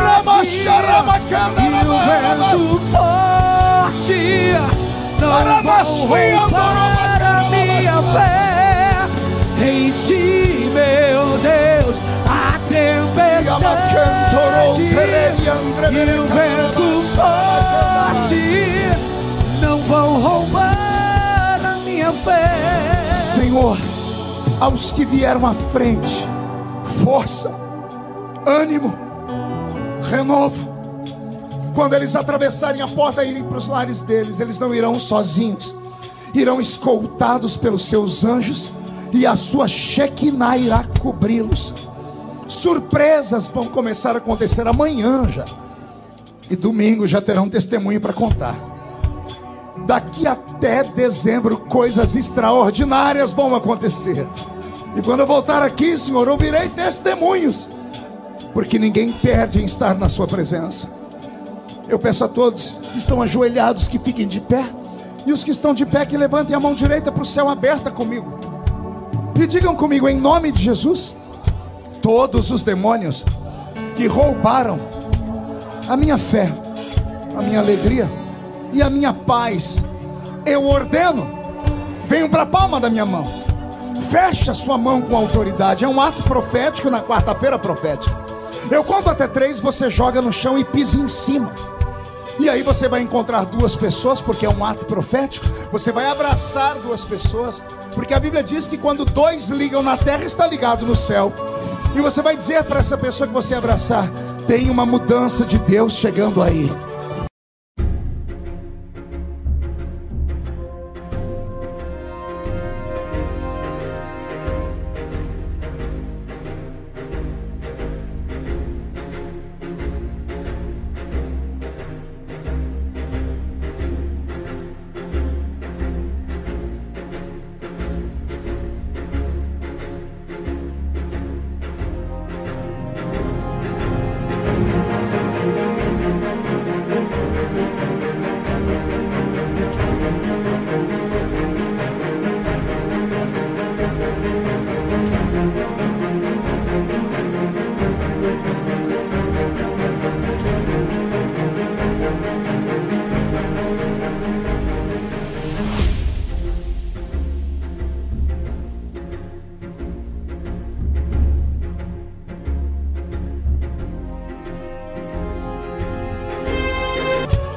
e o vento forte não vão roubar a minha fé em ti, meu Deus. A tempestade e o vento forte não vão roubar a minha fé. Senhor, aos que vieram à frente, força, ânimo, renovo. Quando eles atravessarem a porta e irem para os lares deles, eles não irão sozinhos, irão escoltados pelos seus anjos, e a sua Shekinah irá cobri-los. Surpresas vão começar a acontecer amanhã já, e domingo já terão testemunho para contar. Daqui até dezembro coisas extraordinárias vão acontecer, e quando eu voltar aqui, Senhor, eu virei testemunhos, porque ninguém perde em estar na sua presença. Eu peço a todos que estão ajoelhados que fiquem de pé, e os que estão de pé que levantem a mão direita para o céu aberta comigo, e digam comigo, em nome de Jesus: todos os demônios que roubaram a minha fé, a minha alegria e a minha paz, eu ordeno venham para a palma da minha mão. Feche a sua mão com autoridade. É um ato profético na quarta-feira profética. Eu conto até 3, você joga no chão e pisa em cima. E aí você vai encontrar 2 pessoas, porque é um ato profético. Você vai abraçar 2 pessoas, porque a Bíblia diz que quando 2 ligam na terra, está ligado no céu. E você vai dizer para essa pessoa que você abraçar: tem uma mudança de Deus chegando aí.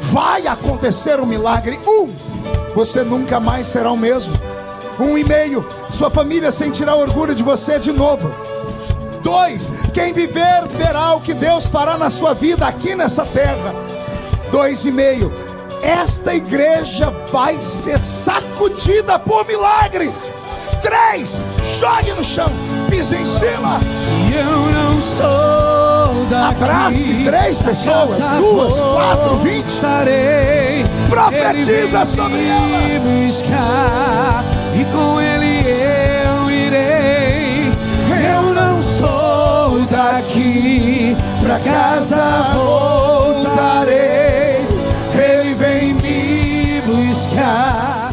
Vai acontecer um milagre. 1, você nunca mais será o mesmo. 1,5, sua família sentirá orgulho de você de novo. 2, quem viver verá o que Deus fará na sua vida aqui nessa terra. 2,5, esta igreja vai ser sacudida por milagres. 3, jogue no chão, pise em cima. Eu não sou daqui. Abrace 3 pessoas, 2, 4, 20. Profetiza sobre ela. Buscar, e com ele eu irei. Eu não sou daqui, pra casa voltarei. Ele vem me buscar.